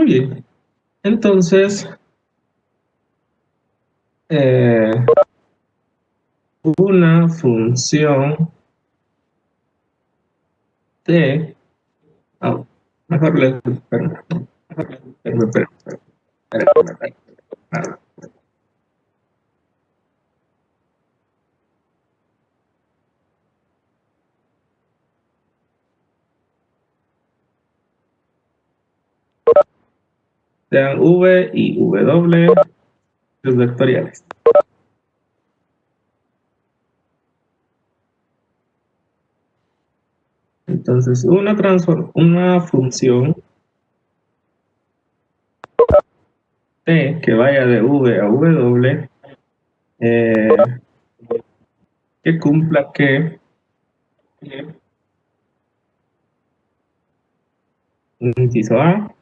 Muy bien. Entonces, eh, una función de... ah, mejor le... espera. Sean V y W los vectoriales. Entonces, una función T que vaya de V a W que cumpla que inciso A,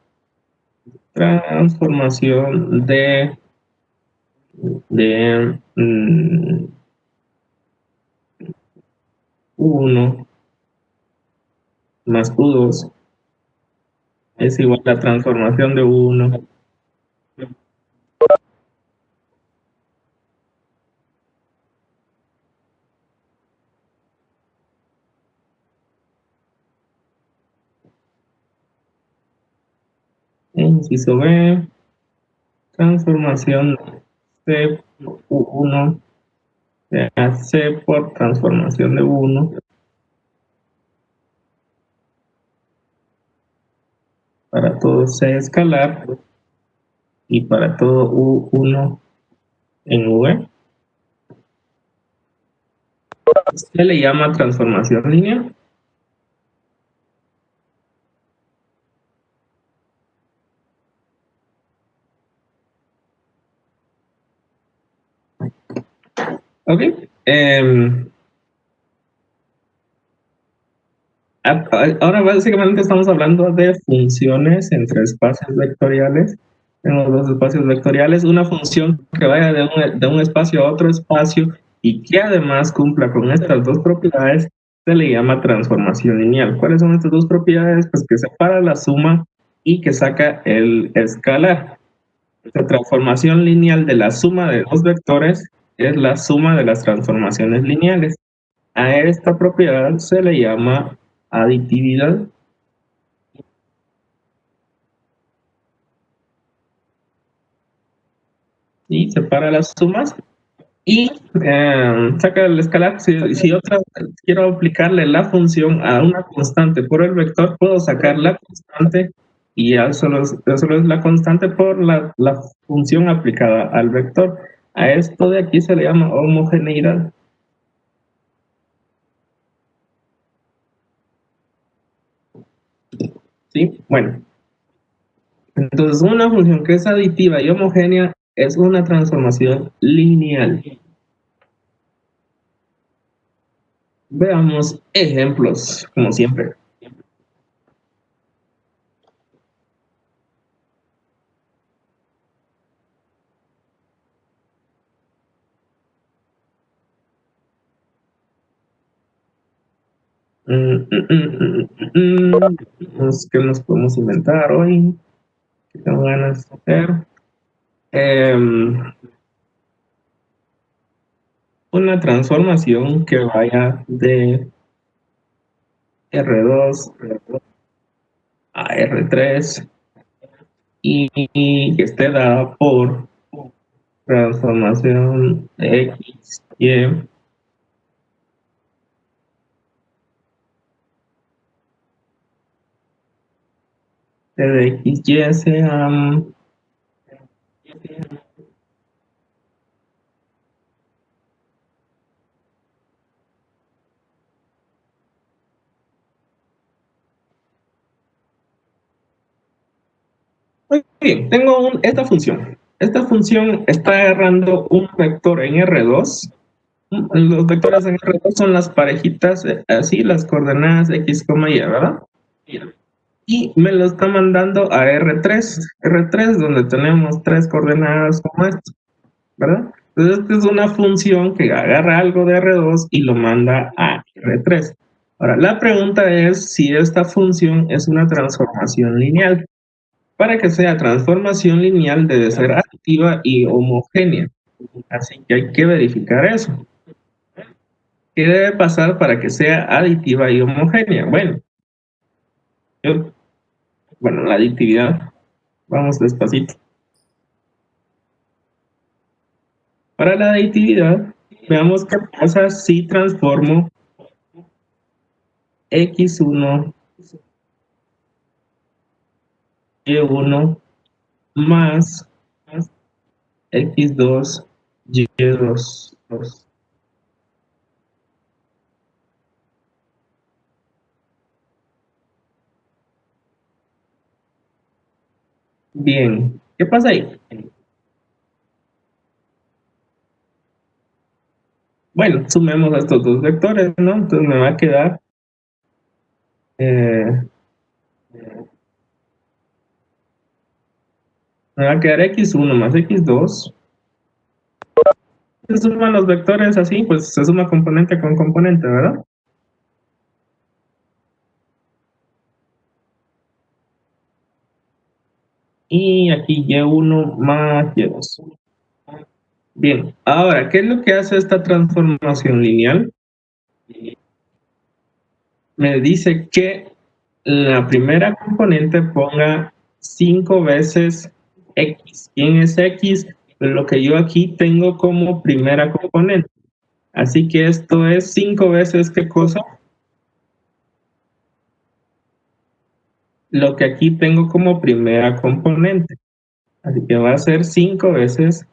transformación de 1 más Q2 es igual a la transformación de 1 inciso B, transformación C por U1 a C por transformación de 1 para todo C escalar y para todo U1 en V. Se le llama transformación lineal. Ok. Ahora básicamente estamos hablando de funciones entre espacios vectoriales. Tenemos dos espacios vectoriales, una función que vaya de un espacio a otro espacio y que además cumpla con estas dos propiedades, se le llama transformación lineal. ¿Cuáles son estas dos propiedades? Pues que separa la suma y que saca el escalar. La transformación lineal de la suma de dos vectores es la suma de las transformaciones lineales. A esta propiedad se le llama aditividad. Y separa las sumas y saca el escalar. Si otra quiero aplicarle la función a una constante por el vector, puedo sacar la constante y ya solo es la constante por la función aplicada al vector. A esto de aquí se le llama homogeneidad. ¿Sí? Bueno, entonces una función que es aditiva y homogénea es una transformación lineal. Veamos ejemplos, como siempre. ¿Qué nos podemos inventar hoy? ¿Qué tengo ganas de hacer? Una transformación que vaya de R2 a R3 y que esté dada por transformación de X, Y, de X, Y sea muy bien, tengo esta función. Esta función está agarrando un vector en R2. Los vectores en R2 son las parejitas, así, las coordenadas X, Y, ¿verdad? Y me lo está mandando a R3, donde tenemos tres coordenadas como esto, ¿verdad? Entonces, esta es una función que agarra algo de R2 y lo manda a R3. Ahora, la pregunta es si esta función es una transformación lineal. Para que sea transformación lineal debe ser aditiva y homogénea. Así que hay que verificar eso. ¿Qué debe pasar para que sea aditiva y homogénea? Bueno, la aditividad, vamos despacito. Para la aditividad, veamos qué pasa si transformo x1, y1 más x2, y2. Bien, ¿qué pasa ahí? Bueno, sumemos estos dos vectores, ¿no? Entonces me va a quedar eh, x1 más x2. Se suman los vectores así, pues se suma componente con componente, ¿verdad? Y aquí y1 más y2. Bien, ahora, ¿qué es lo que hace esta transformación lineal? Me dice que la primera componente ponga 5 veces x. ¿Quién es x? Pues lo que yo aquí tengo como primera componente. Así que esto es 5 veces, ¿qué cosa? Lo que aquí tengo como primera componente. Así que va a ser 5 veces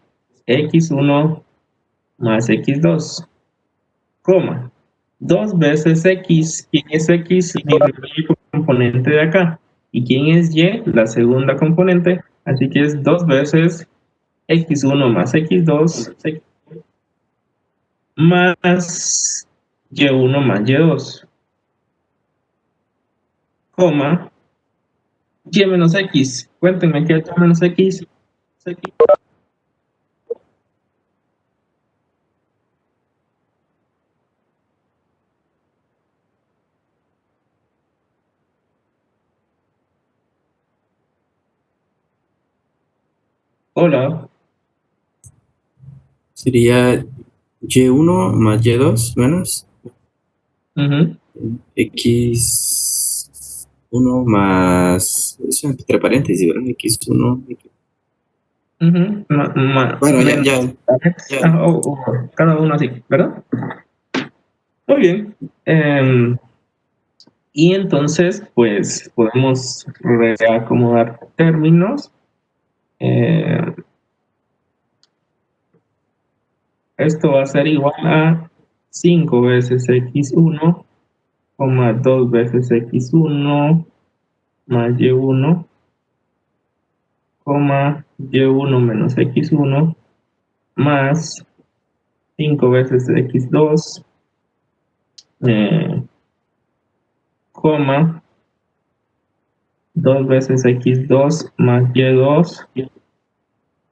x1 más x2, coma, 2 veces x. ¿Quién es x? Mi primer componente de acá. ¿Y quién es y? La segunda componente. Así que es 2 veces x1 más x2 más y1 más y2, coma, y menos x. Cuéntenme qué es y menos x. Hola. Sería y1 más y2 menos x1 más, eso entre paréntesis, ¿verdad? x1. Bueno, Menos cada uno así, ¿verdad? Muy bien. Y entonces, pues podemos reacomodar términos. Esto va a ser igual a 5 veces x1, 2 veces x1 más y1, y1 menos x1 más 5 veces x2, coma, 2 veces x2 más y2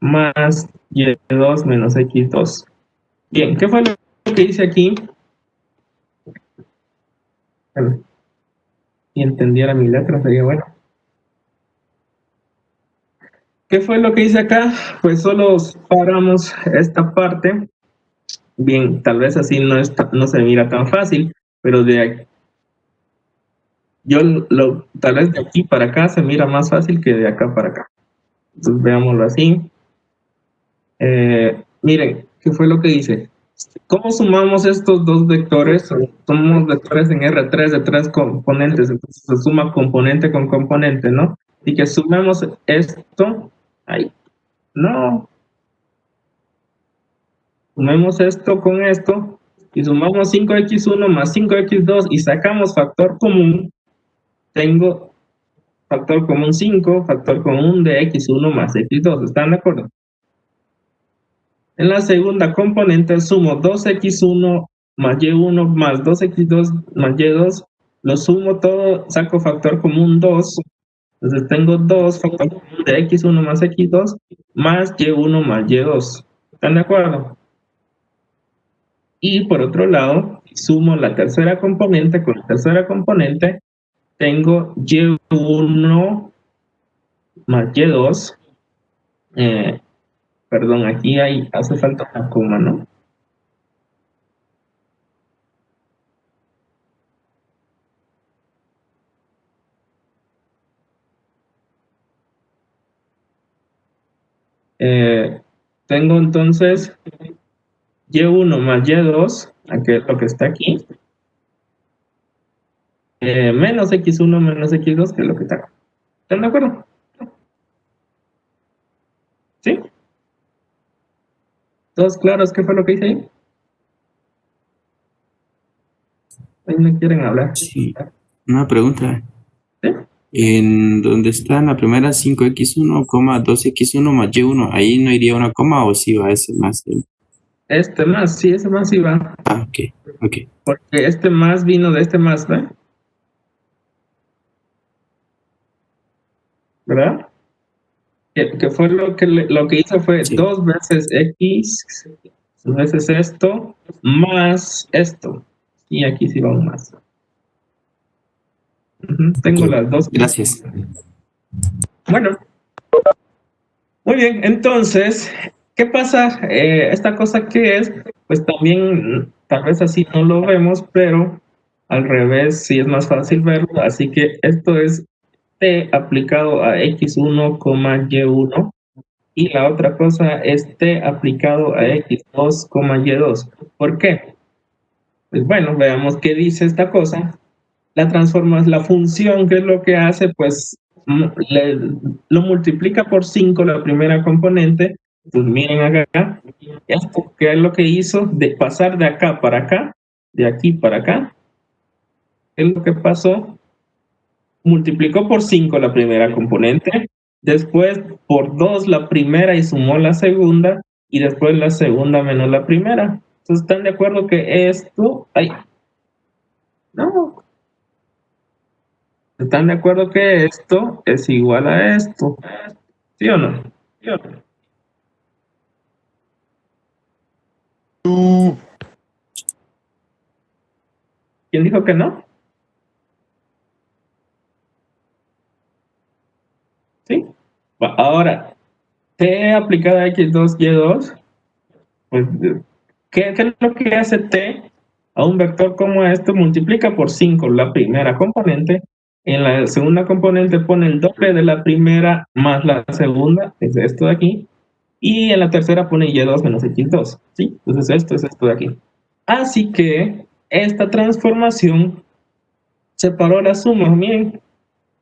más y2 menos x2. Bien, ¿qué fue lo que hice aquí? Bueno, si entendiera mi letra sería bueno. ¿Qué fue lo que hice acá? Pues solo paramos esta parte. Bien, tal vez así no se mira tan fácil, pero tal vez de aquí para acá se mira más fácil que de acá para acá. Entonces veámoslo así. Miren, ¿qué fue lo que hice? ¿Cómo sumamos estos dos vectores? Somos vectores en R3 de 3 componentes, entonces se suma componente con componente, ¿no? Y que sumemos esto, ahí, no, sumemos esto con esto, y sumamos 5x1 más 5x2 y sacamos factor común. Tengo factor común 5, factor común de x1 más x2, ¿están de acuerdo? En la segunda componente sumo 2x1 más y1 más 2x2 más y2, lo sumo todo, saco factor común 2, entonces tengo 2 factor común de x1 más x2 más y1 más y2, ¿están de acuerdo? Y por otro lado, sumo la tercera componente con la tercera componente, tengo y1 más Y2, perdón, aquí hace falta una coma, ¿no? Tengo entonces Y1 más Y2, que es lo que está aquí, menos X1 menos X2, que es lo que está acá. ¿Están de acuerdo? ¿Sí? ¿Todos claros qué fue lo que hice ahí? Ahí no quieren hablar. Sí. Una pregunta. ¿Sí? En donde está en la primera 5x1, 2x1 más y1, ahí no iría una coma o sí va ese más. Este más, sí, ese más iba. Ah, ok, ok. Porque este más vino de este más, ¿ve? ¿Verdad? Que fue lo que hizo fue Sí. 2 veces X veces esto más esto. Y aquí sí va un más. Ok, Tengo las dos. gracias. Bueno, muy bien. Entonces, ¿qué pasa? Esta cosa que es, pues también tal vez así no lo vemos, pero al revés sí es más fácil verlo. Así que esto es t aplicado a x1, y1. Y la otra cosa es t aplicado a x2, y2. ¿Por qué? Pues bueno, veamos qué dice esta cosa. La transformas, la función, ¿qué es lo que hace? Pues lo multiplica por 5 la primera componente. Pues miren acá, esto que es lo que hizo de pasar de acá para acá, de aquí para acá, ¿qué es lo que pasó? Multiplicó por 5 la primera componente, después por 2 la primera y sumó la segunda, y después la segunda menos la primera. Entonces, ¿están de acuerdo que esto, ay, no, ¿están de acuerdo que esto es igual a esto? ¿Sí o no? ¿Sí o no? ¿Quién dijo que no? ¿Sí? Ahora, t aplicada a x2, y2, pues, ¿qué es lo que hace t a un vector como este? Multiplica por 5 la primera componente, en la segunda componente pone el doble de la primera más la segunda, es esto de aquí, y en la tercera pone y2 menos x2, ¿sí? Entonces esto es esto de aquí. Así que esta transformación separó las sumas. Miren,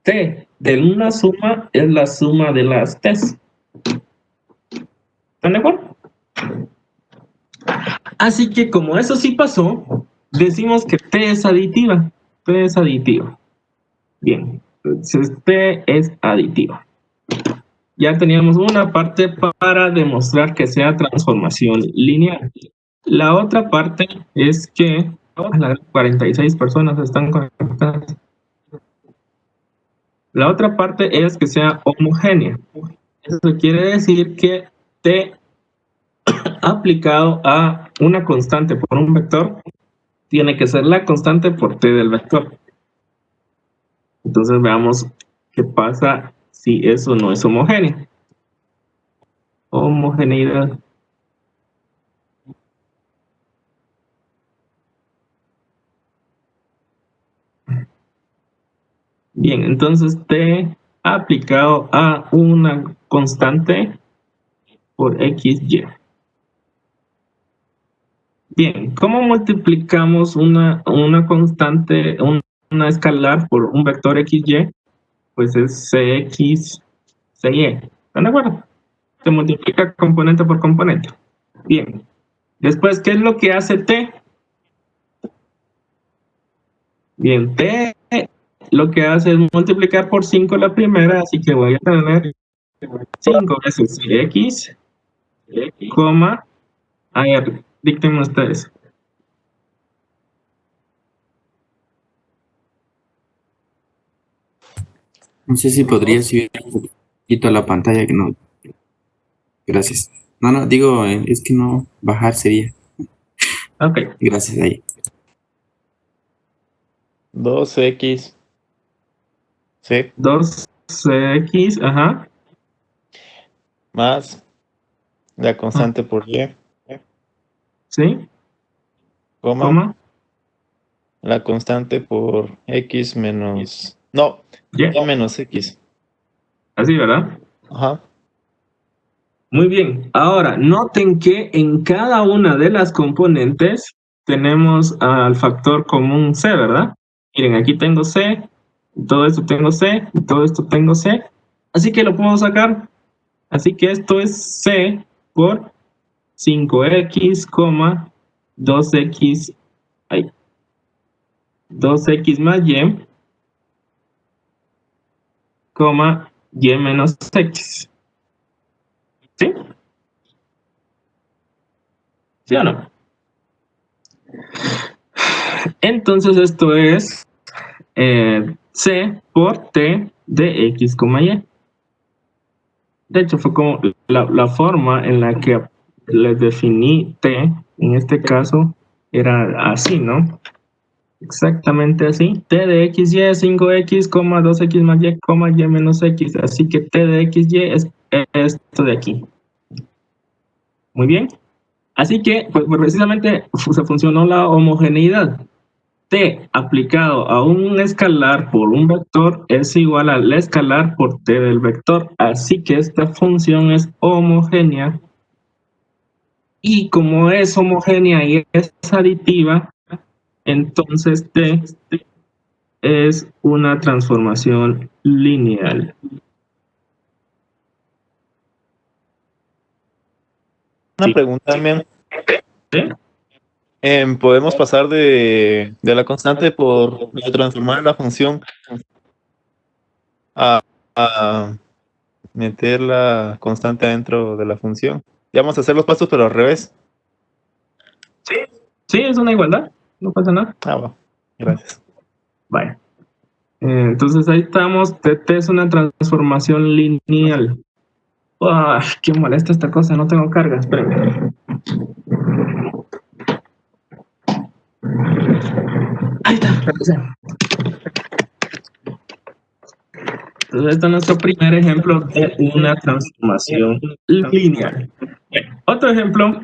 t de una suma es la suma de las t's. ¿Están de acuerdo? Así que como eso sí pasó, decimos que t es aditiva. T es aditiva. Bien, entonces t es aditiva. Ya teníamos una parte para demostrar que sea transformación lineal. La otra parte es que 46 personas están conectadas. La otra parte es que sea homogénea. Eso quiere decir que t aplicado a una constante por un vector tiene que ser la constante por t del vector. Entonces veamos qué pasa si eso no es homogéneo. Homogeneidad. Bien, entonces t aplicado a una constante por xy. Bien, ¿cómo multiplicamos una constante, una escalar por un vector xy? Pues es cx, cy. ¿Están de acuerdo? Se multiplica componente por componente. Bien. Después, ¿qué es lo que hace t? Bien, t lo que hace es multiplicar por 5 la primera, así que voy a tener 5 veces x, coma, a ver, dicten ustedes. No sé si podría subir un poquito a la pantalla que no. Gracias. No, no, digo, es que no, bajar sería. Ok, Gracias ahí. 2x. Sí. 2 2x, ajá, más la constante por y, ¿sí? coma, la constante por x menos... No, Y, y menos x. así, ¿verdad? Ajá. Muy bien. Ahora, noten que en cada una de las componentes tenemos al factor común c, ¿verdad? Miren, aquí tengo c, todo esto tengo c, y todo esto tengo c. Así que lo puedo sacar. Así que esto es c por 5x, 2x, ay, 2x más y, y menos x. ¿Sí? ¿Sí o no? Entonces esto es c por t de x, y. De hecho, fue como la forma en la que les definí t, en este caso, era así, ¿no? Exactamente así. T de x, y es 5x, 2x más y, y menos x. Así que t de x, y es esto de aquí. Muy bien. Así que, pues precisamente se funcionó la homogeneidad. T aplicado a un escalar por un vector es igual al escalar por t del vector. Así que esta función es homogénea. Y como es homogénea y es aditiva, entonces t es una transformación lineal. Una pregunta también. ¿Sí? Podemos pasar de la constante de transformar la función a meter la constante dentro de la función. Ya vamos a hacer los pasos, pero al revés. Sí, sí, es una igualdad, no pasa nada. Va. Gracias. Vaya. Entonces ahí estamos, t es una transformación lineal. ¡Ah, qué molesta esta cosa! No tengo carga, espérenme. Ahí está. Entonces, este es nuestro primer ejemplo de una transformación lineal. Otro ejemplo,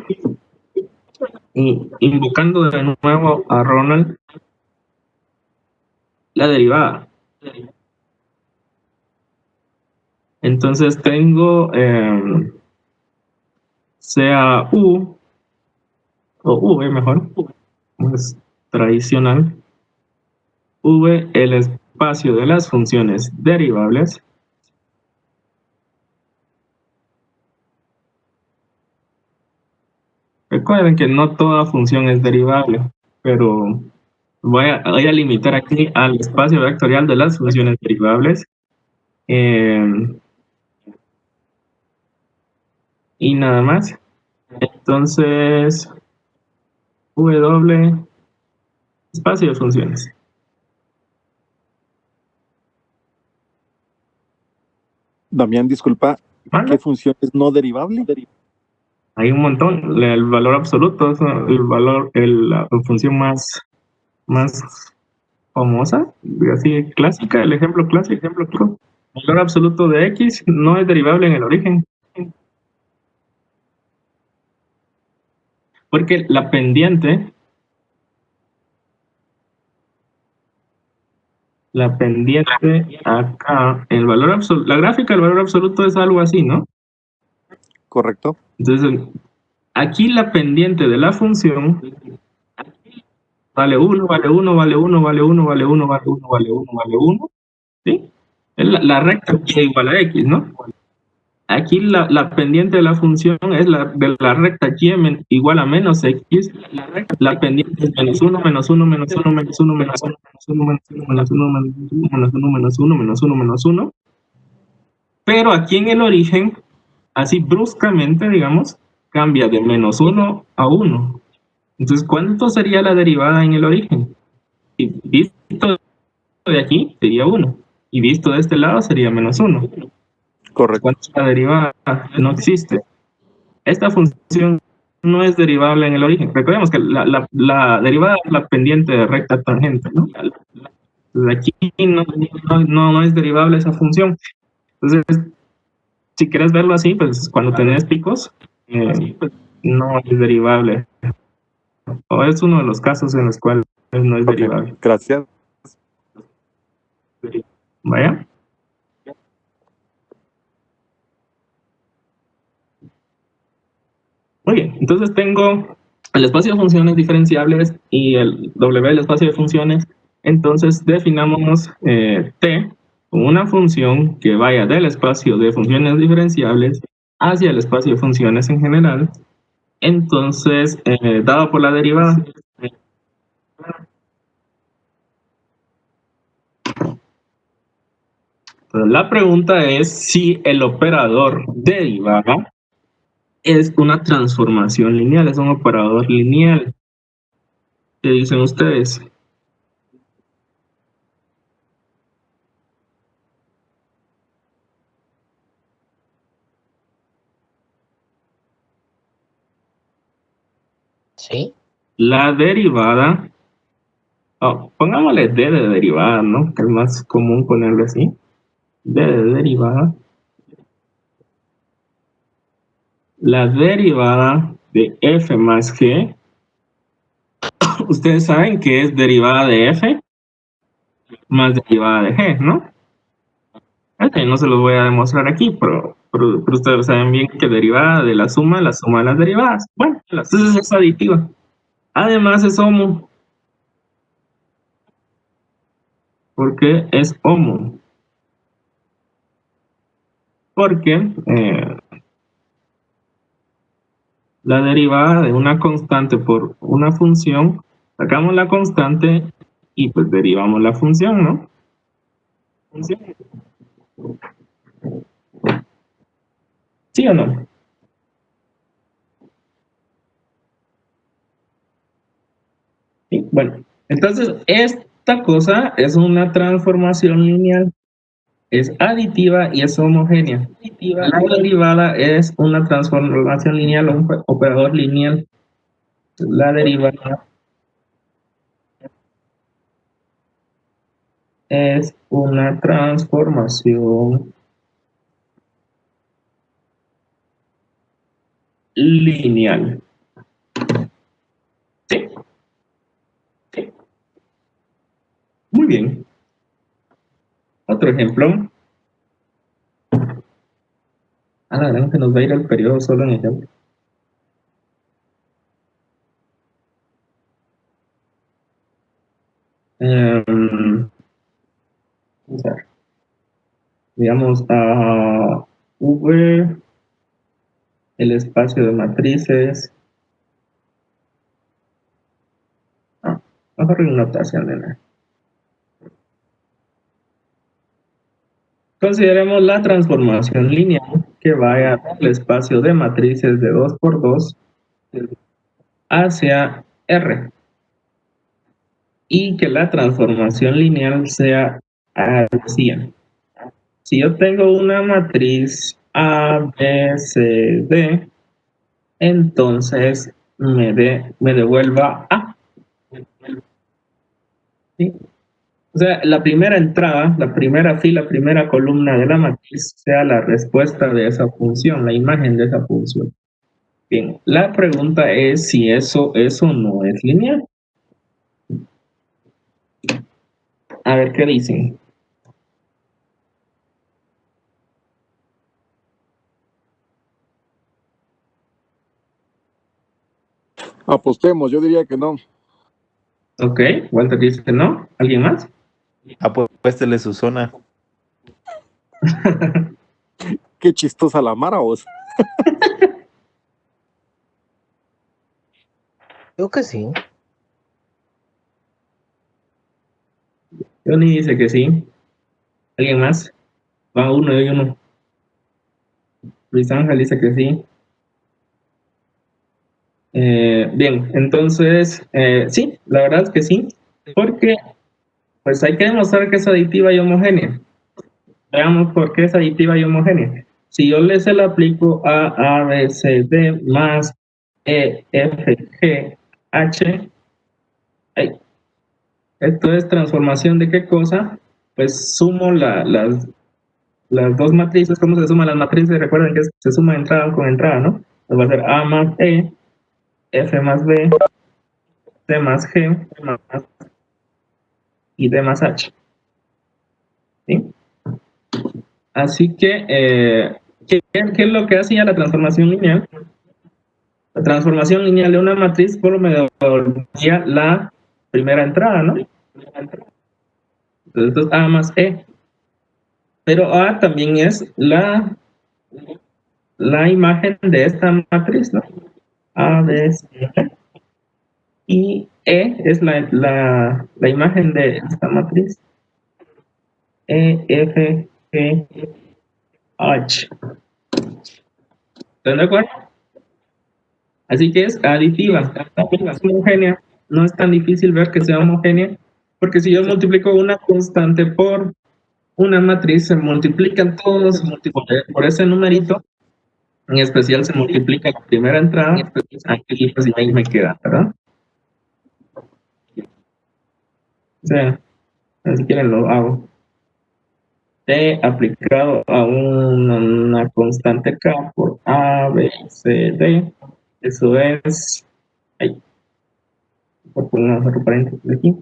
invocando de nuevo a Ronald, la derivada. Entonces tengo sea u, o v mejor, es tradicional, v el espacio de las funciones derivables. Recuerden que no toda función es derivable, pero voy a limitar aquí al espacio vectorial de las funciones derivables. Y nada más. Entonces, W, espacio de funciones. Damián, disculpa, ¿Vale? ¿qué función es no derivable? Hay un montón. El valor absoluto es el valor, la función más famosa, así clásica, el ejemplo clásico, el valor absoluto de X no es derivable en el origen. Porque la pendiente acá, el valor absoluto, la gráfica del valor absoluto es algo así, ¿no? Correcto. Entonces, aquí la pendiente de la función vale 1, vale 1, vale 1, vale 1, vale 1, vale 1, vale 1, vale 1, ¿sí? Es la recta y igual a X, ¿no? Aquí la pendiente de la función es de la recta y igual a menos X. La pendiente es menos 1, menos 1, menos 1, menos 1, menos 1, menos 1, menos 1, menos 1, menos 1, menos 1, menos 1, menos 1. Pero aquí en el origen, así bruscamente, digamos, cambia de menos 1 a 1. Entonces, ¿cuánto sería la derivada en el origen? Y visto de aquí, sería 1. Y visto de este lado, sería menos 1. Correcto. ¿Cuánto es la derivada? No existe. Esta función no es derivable en el origen. Recordemos que la derivada es la pendiente de recta tangente, ¿no? Entonces aquí no es derivable esa función. Entonces, si quieres verlo así, pues cuando tenés picos, pues, no es derivable. O es uno de los casos en los cuales no es Ok, derivable. gracias. ¿Vaya? Muy bien, entonces tengo el espacio de funciones diferenciables y el W el espacio de funciones. Entonces definamos T como una función que vaya del espacio de funciones diferenciables hacia el espacio de funciones en general. Entonces, dado por la derivada. Pero la pregunta es si el operador derivada es una transformación lineal, es un operador lineal. ¿Qué dicen ustedes? Sí. La derivada, pongámosle D de derivada, ¿no? Que es más común ponerle así. D de derivada. La derivada de f más g. Ustedes saben que es derivada de f más derivada de g, ¿no? Ok, no se los voy a demostrar aquí, pero ustedes saben bien que derivada de la suma de las derivadas. Bueno, entonces es aditiva. Además es homo. ¿Por qué es homo? Porque la derivada de una constante por una función, sacamos la constante y pues derivamos la función, ¿no? ¿Sí o no? Sí, bueno, entonces esta cosa es una transformación lineal, es aditiva y es homogénea. La derivada es una transformación lineal o un operador lineal. La derivada es una transformación lineal. ¿Sí? Sí. Muy bien. Otro ejemplo. A la gran que nos va a ir el periodo solo en ejemplo. Vamos a ver. Digamos a V, el espacio de matrices. Mejor en notación de nada. Consideremos la transformación lineal que vaya del espacio de matrices de 2 por 2 hacia R y que la transformación lineal sea así. Si yo tengo una matriz A, B, C, D, entonces me devuelva A. ¿Sí? O sea, la primera entrada, la primera fila, primera columna de la matriz sea la respuesta de esa función, la imagen de esa función. Bien, la pregunta es si eso no es lineal. A ver qué dicen. Apostemos, yo diría que no. Ok, Walter dice que no. ¿Alguien más? Apuéstele su zona. Qué chistosa la Mara, vos. Creo que sí. Johnny dice que sí. ¿Alguien más? Va uno y uno. Luis Ángel dice que sí. Bien, entonces, sí, la verdad es que sí, porque pues hay que demostrar que es aditiva y homogénea. Veamos por qué es aditiva y homogénea. Si yo se la aplico a B, C, D más E, F, G, H, ay, esto es transformación de qué cosa, pues sumo las las dos matrices, ¿cómo se suman las matrices? Recuerden que se suma entrada con entrada, ¿no? Pues va a ser A más E, F más B, C más G y D más H. ¿Sí? Así que, ¿qué es lo que hacía la transformación lineal? La transformación lineal de una matriz por metodología la primera entrada, ¿no? Entonces, esto es A más E. Pero A también es la imagen de esta matriz, ¿no? A, B, C, D. Y E es la imagen de esta matriz. E, F, G, H. ¿Están de acuerdo? Así que es aditiva, es homogénea. No es tan difícil ver que sea homogénea, porque si yo multiplico una constante por una matriz, se multiplican todos por ese numerito. En especial se multiplica la primera entrada, aquí pues ahí me queda, ¿verdad? O sea, si quieren lo hago. T aplicado a una constante K por A, B, C, D. Eso es... Ahí. Por poner otro paréntesis aquí.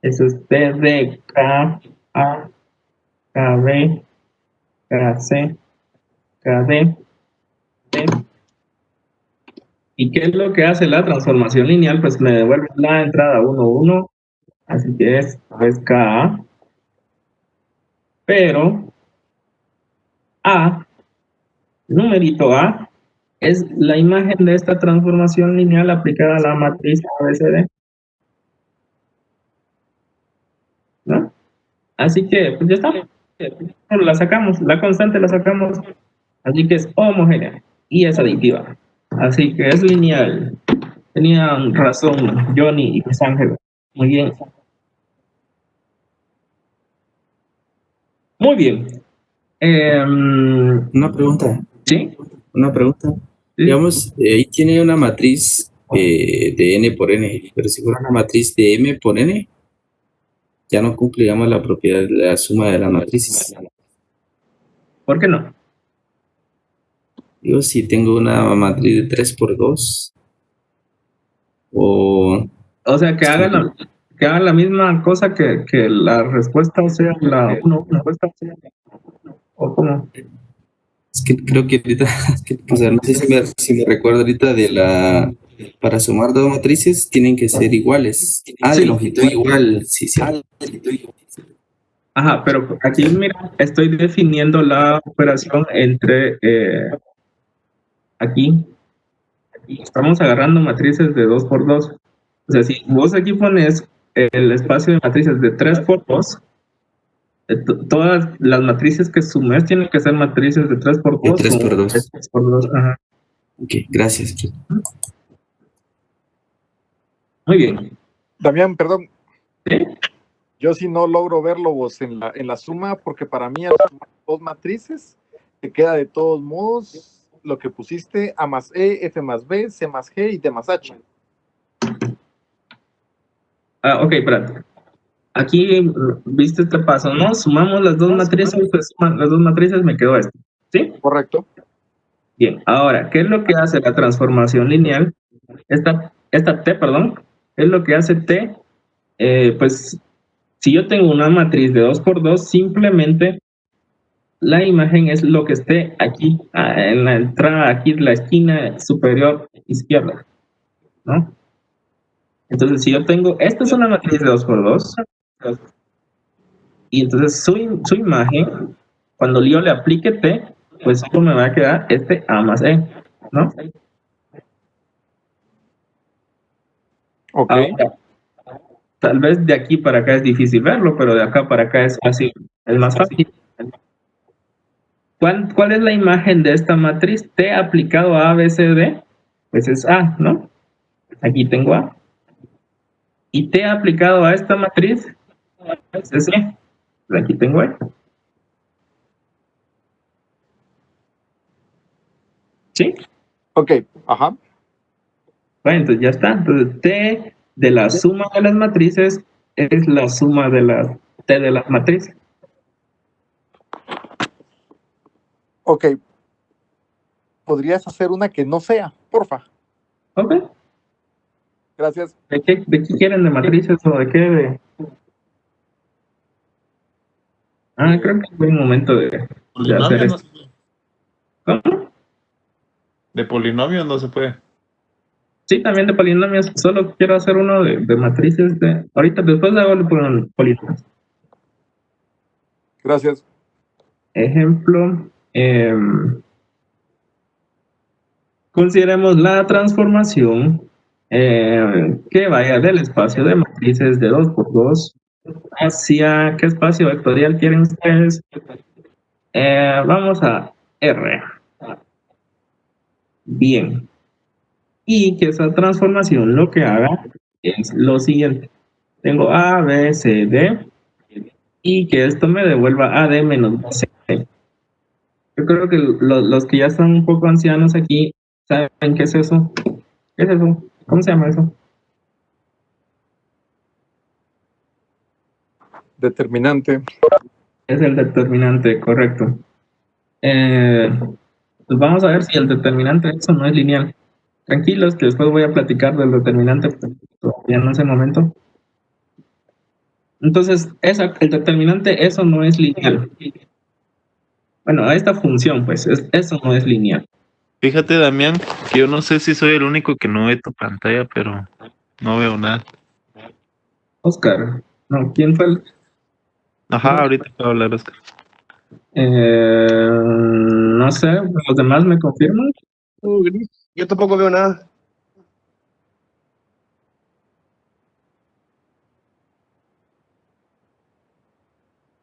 Eso es T de K, A, K, B, K, C, K, D, D. ¿Y qué es lo que hace la transformación lineal? Pues me devuelve la entrada 1, 1. Así que es K, pero A, numerito A, es la imagen de esta transformación lineal aplicada a la matriz ABCD, ¿no? Así que, pues ya está. La sacamos, la constante la sacamos, así que es homogénea y es aditiva. Así que es lineal. Tenían razón Johnny y Luis Ángel. Muy bien. Muy bien. Una pregunta. ¿Sí? Una pregunta. Sí. Digamos, ahí tiene una matriz de n por n, pero si fuera una matriz de m por n, ya no cumple, digamos, la propiedad de la suma de las matrices. ¿Por qué no? Digo, si tengo una matriz de 3 por 2, o O sea, que hagan la misma cosa que la respuesta sea la 1, o como. es que creo que ahorita, o sea, no sé si me recuerdo ahorita para sumar dos matrices tienen que ser iguales. Ah, de Sí. longitud igual, sí, sí. Ajá, pero aquí, mira, estoy definiendo la operación entre aquí estamos agarrando matrices de 2 por 2. O sea, si vos aquí pones el espacio de matrices de 3 por 2, todas las matrices que sumes tienen que ser matrices de 3 por 2 De 3 o por 2. 3 por 2. Ajá. Ok, gracias. Muy bien. Damián, perdón, ¿Sí? yo sí no logro verlo vos en la suma, porque para mí al sumar dos matrices te queda de todos modos lo que pusiste: A más E, F más B, C más G y D más H. Ok, espérate. Aquí viste este paso, ¿no? Sumamos las dos matrices, pues suman las dos matrices, me quedó esto. ¿Sí? Correcto. Bien, ahora, ¿qué es lo que hace la transformación lineal? Esta T, perdón, es lo que hace T, pues si yo tengo una matriz de 2 por 2, simplemente la imagen es lo que esté aquí, en la entrada, aquí en la esquina superior izquierda, ¿no? Entonces, si yo tengo, esta es una matriz de 2 por 2, y entonces su imagen, cuando yo le aplique T, pues solo me va a quedar este A más E, ¿no? Ok. Ahora, tal vez de aquí para acá es difícil verlo, pero de acá para acá es fácil, es más fácil. ¿Cuál es la imagen de esta matriz? T aplicado a B, C, D, pues es A, ¿no? Aquí tengo A. Y T aplicado a esta matriz, pues es E. Aquí tengo E. ¿Sí? Ok, ajá. Bueno, entonces ya está. Entonces T de la suma de las matrices es la suma de las T de la matriz. Ok. ¿Podrías hacer una que no sea? Porfa. Ok. Gracias. ¿De qué quieren? ¿De matrices o de qué? Creo que es buen momento de hacer Polinomios no esto. se puede. ¿Cómo? De polinomios no se puede. Sí, también de polinomios. Solo quiero hacer uno de matrices. Ahorita después hago el polinomios. Gracias. Ejemplo. Consideremos la transformación que vaya del espacio de matrices de 2 por 2 hacia ¿qué espacio vectorial quieren ustedes? Vamos a R. Bien. Y que esa transformación lo que haga es lo siguiente. Tengo A, B, C, D y que esto me devuelva AD menos BC. Yo creo que los que ya están un poco ancianos aquí saben qué es eso. ¿Qué es eso? ¿Cómo se llama eso? Determinante. Es el determinante, correcto. Pues vamos a ver si el determinante eso no es lineal. Tranquilos, que después voy a platicar del determinante, pero todavía no es el momento. Entonces, el determinante, eso no es lineal. Bueno, esta función, pues, eso no es lineal. Fíjate, Damián, que yo no sé si soy el único que no ve tu pantalla, pero no veo nada. Oscar, no, ¿quién fue el? Ajá, ahorita puedo hablar, Oscar. No sé, ¿los demás me confirman? Yo tampoco veo nada.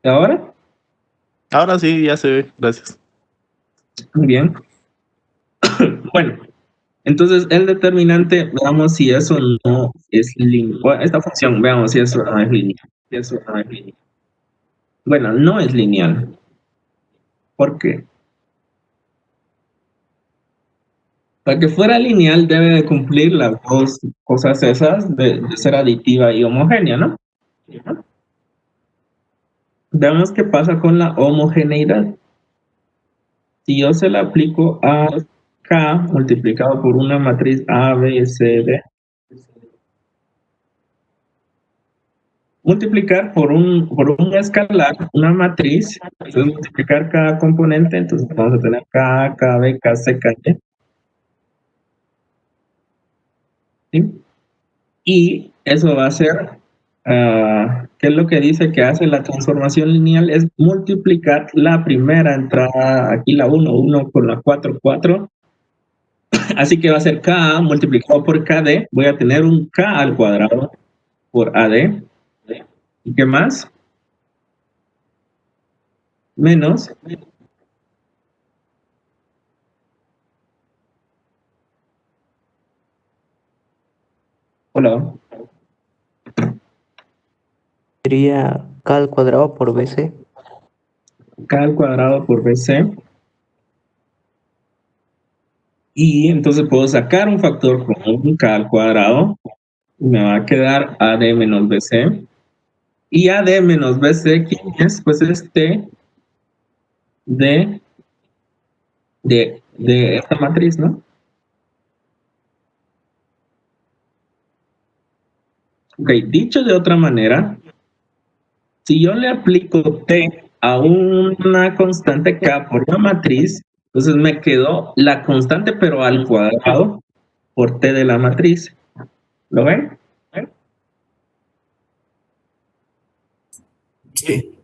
¿Y ahora? Ahora sí, ya se ve, gracias. Muy bien. Bueno, entonces el determinante, veamos si eso no es lineal. Bueno, esta función, veamos si eso no es lineal. Bueno, no es lineal. ¿Por qué? Para que fuera lineal debe de cumplir las dos cosas esas de ser aditiva y homogénea, ¿no? Veamos qué pasa con la homogeneidad. Si yo se la aplico a K multiplicado por una matriz A, B, C, D, multiplicar por un escalar, una matriz, entonces multiplicar cada componente, entonces vamos a tener K, K, B, K, C, K, Y. ¿Sí? Y eso va a ser, ¿qué es lo que dice que hace la transformación lineal? Es multiplicar la primera entrada, aquí la 1 con la 4. Así que va a ser K multiplicado por KD, voy a tener un K al cuadrado por AD. ¿Y qué más? Menos. Hola. Sería K al cuadrado por BC. K al cuadrado por BC. Y entonces puedo sacar un factor con un K al cuadrado. Y me va a quedar AD menos BC. Y AD menos BC, ¿quién es? Pues es T de esta matriz, ¿no? Ok, dicho de otra manera, si yo le aplico T a una constante K por una matriz, entonces me quedó la constante pero al cuadrado por T de la matriz. ¿Lo ven? Sí.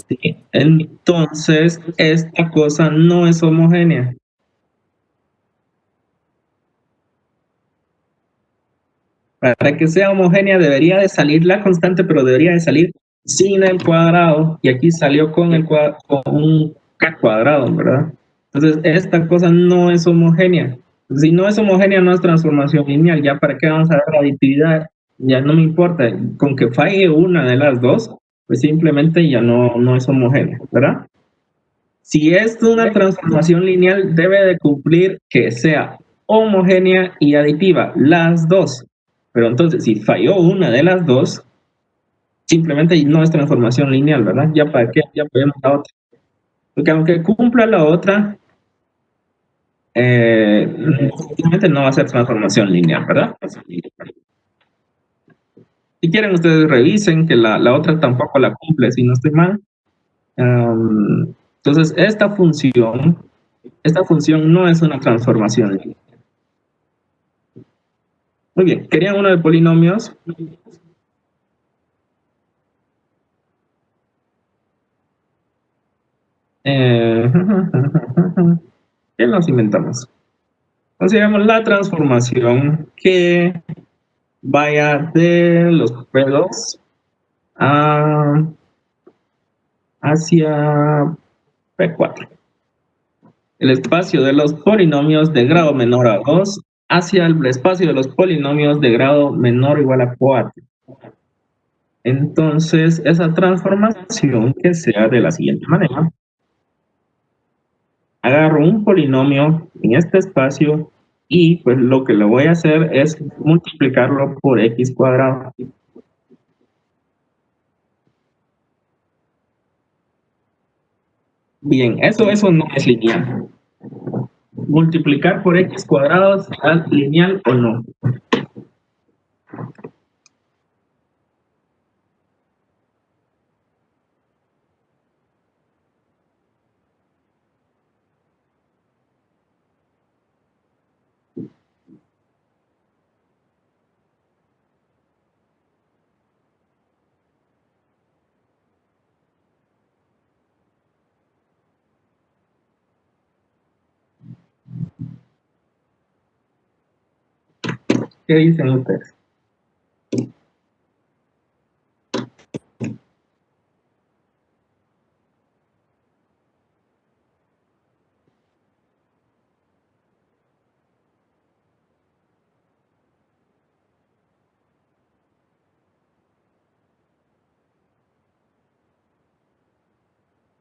Sí. Entonces, esta cosa no es homogénea. Para que sea homogénea debería de salir la constante, pero debería de salir sin el cuadrado. Y aquí salió con un K cuadrado, ¿verdad? Entonces, esta cosa no es homogénea. Si no es homogénea, no es transformación lineal. ¿Ya para qué vamos a ver aditividad? Ya no me importa. Con que falle una de las dos, pues simplemente ya no es homogénea, ¿verdad? Si es una transformación lineal, debe de cumplir que sea homogénea y aditiva, las dos. Pero entonces, si falló una de las dos, simplemente no es transformación lineal, ¿verdad? ¿Ya para qué? Ya podemos la otra. Porque aunque cumpla la otra, simplemente no va a ser transformación lineal, ¿verdad? Si quieren, ustedes revisen que la otra tampoco la cumple, si no estoy mal. Entonces, esta función no es una transformación lineal. Muy bien, ¿querían uno de polinomios? ¿Qué nos inventamos? Consideramos la transformación que vaya de los P2 hacia P4. El espacio de los polinomios de grado menor a 2 hacia el espacio de los polinomios de grado menor o igual a 4. Entonces, esa transformación que sea de la siguiente manera. Agarro un polinomio en este espacio y pues lo que le voy a hacer es multiplicarlo por x cuadrado. Bien, eso no es lineal. Multiplicar por x cuadrado, ¿será lineal o no? ¿Qué dicen ustedes?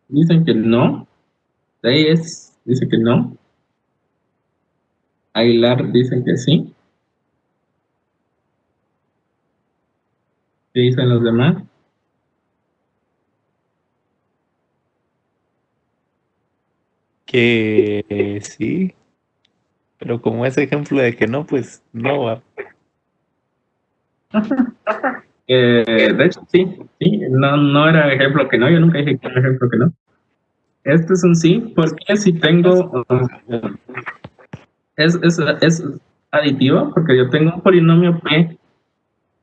Dicen que no. Reyes dice que no. Aguilar dicen que sí. ¿Qué dicen los demás? Que sí, pero como ese ejemplo de que no, pues no va. De hecho, sí. No era ejemplo que no. Yo nunca dije que era ejemplo que no. Este es un sí, porque si tengo... es aditivo, porque yo tengo un polinomio P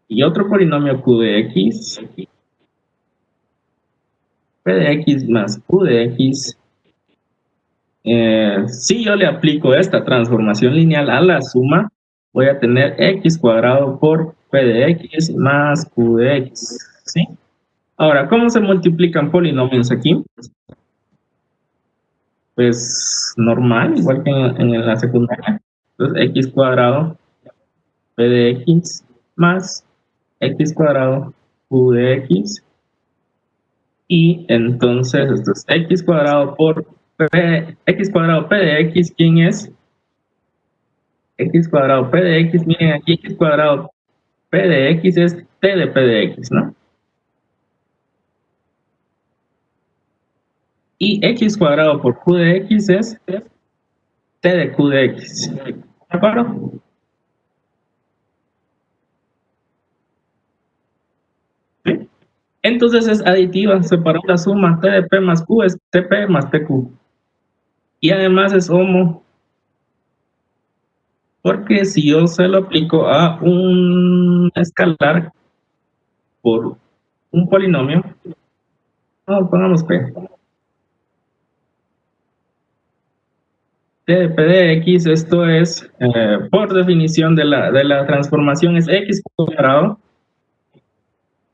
y otro polinomio Q de X. P de X más Q de X. Si yo le aplico esta transformación lineal a la suma, voy a tener x cuadrado por p de x más q de x, ¿sí? Ahora, ¿cómo se multiplican polinomios aquí? Pues normal, igual que en la secundaria. Entonces, x cuadrado p de x más x cuadrado q de x. Y entonces, esto es x cuadrado por x cuadrado p de x, ¿quién es? X cuadrado p de x, miren aquí x cuadrado p de x es t de p de x, ¿no? Y x cuadrado por q de x es t de q de x. ¿De acuerdo? ¿Sí? Entonces es aditiva, separó la suma, t de p más q es tp más tq. Y además es homo, porque si yo se lo aplico a un escalar por un polinomio, no, pongamos p. T de p de x, esto es, por definición de la transformación, es x cuadrado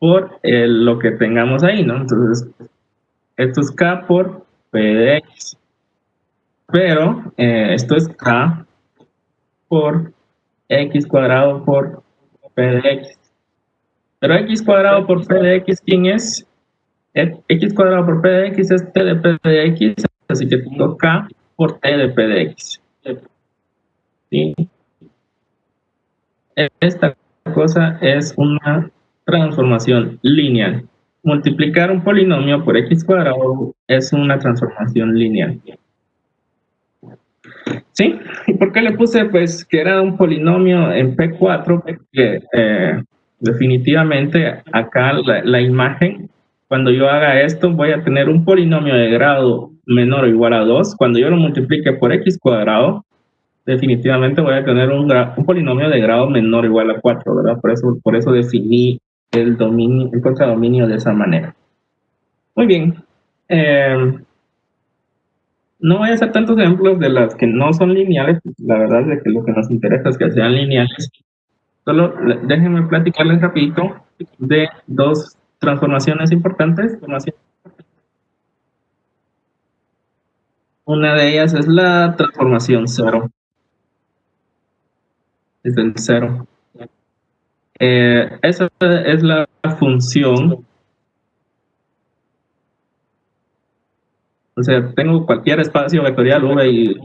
por lo que tengamos ahí, ¿no? Entonces, esto es k por p de x. Pero esto es k por x cuadrado por p de x. Pero x cuadrado por p de x, ¿quién es? X cuadrado por p de x es t de p de x, así que tengo k por t de p de x. ¿Sí? Esta cosa es una transformación lineal. Multiplicar un polinomio por x cuadrado es una transformación lineal. ¿Sí? ¿Y por qué le puse pues que era un polinomio en P4? Porque definitivamente acá la imagen, cuando yo haga esto, voy a tener un polinomio de grado menor o igual a 2. Cuando yo lo multiplique por x cuadrado, definitivamente voy a tener un polinomio de grado menor o igual a 4, ¿verdad? Por eso definí el contradominio de esa manera. Muy bien. No voy a hacer tantos ejemplos de las que no son lineales. La verdad es que lo que nos interesa es que sean lineales. Solo déjenme platicarles rapidito de dos transformaciones importantes. Una de ellas es la transformación cero. Es el cero. Esa es la función. O sea, tengo cualquier espacio vectorial V y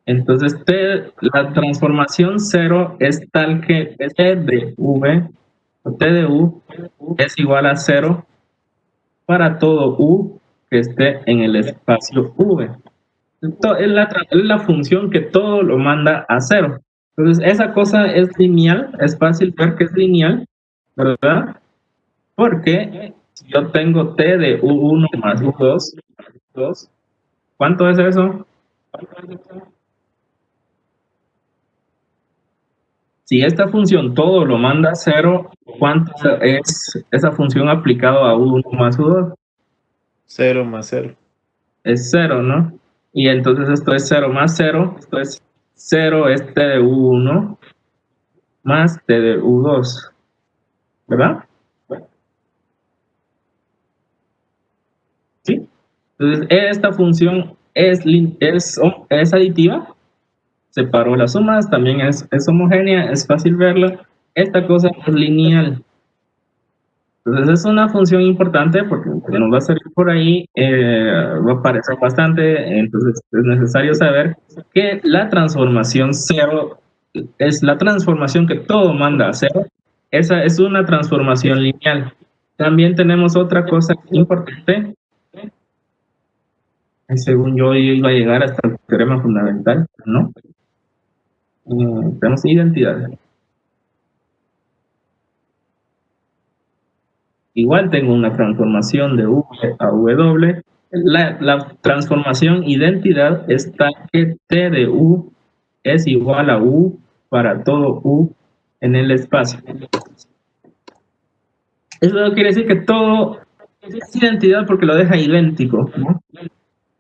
entonces la transformación cero es tal que T de V o T de U es igual a cero para todo U que esté en el espacio V. Es la función que todo lo manda a cero. Entonces, esa cosa es lineal, es fácil ver que es lineal, ¿verdad? Porque si yo tengo T de U1 más U2, ¿cuánto es eso? Si esta función todo lo manda a cero, ¿cuánto es esa función aplicado a U1 más U2? 0 más 0. Es cero, ¿no? Y entonces esto es 0 más 0, esto es 0 es T de U1 más T de U2, ¿verdad? ¿Sí? Entonces esta función es aditiva, separó las sumas, también es homogénea, es fácil verla. Esta cosa es lineal. Entonces es una función importante porque nos va a salir por ahí, va a aparecer bastante, entonces es necesario saber que la transformación cero es la transformación que todo manda a cero. Esa es una transformación lineal. También tenemos otra cosa importante, según yo iba a llegar hasta el teorema fundamental, ¿no? Tenemos identidad. Igual tengo una transformación de V a W. La transformación identidad está que T de U es igual a U para todo U en el espacio. Eso quiere decir que todo es identidad porque lo deja idéntico, ¿no?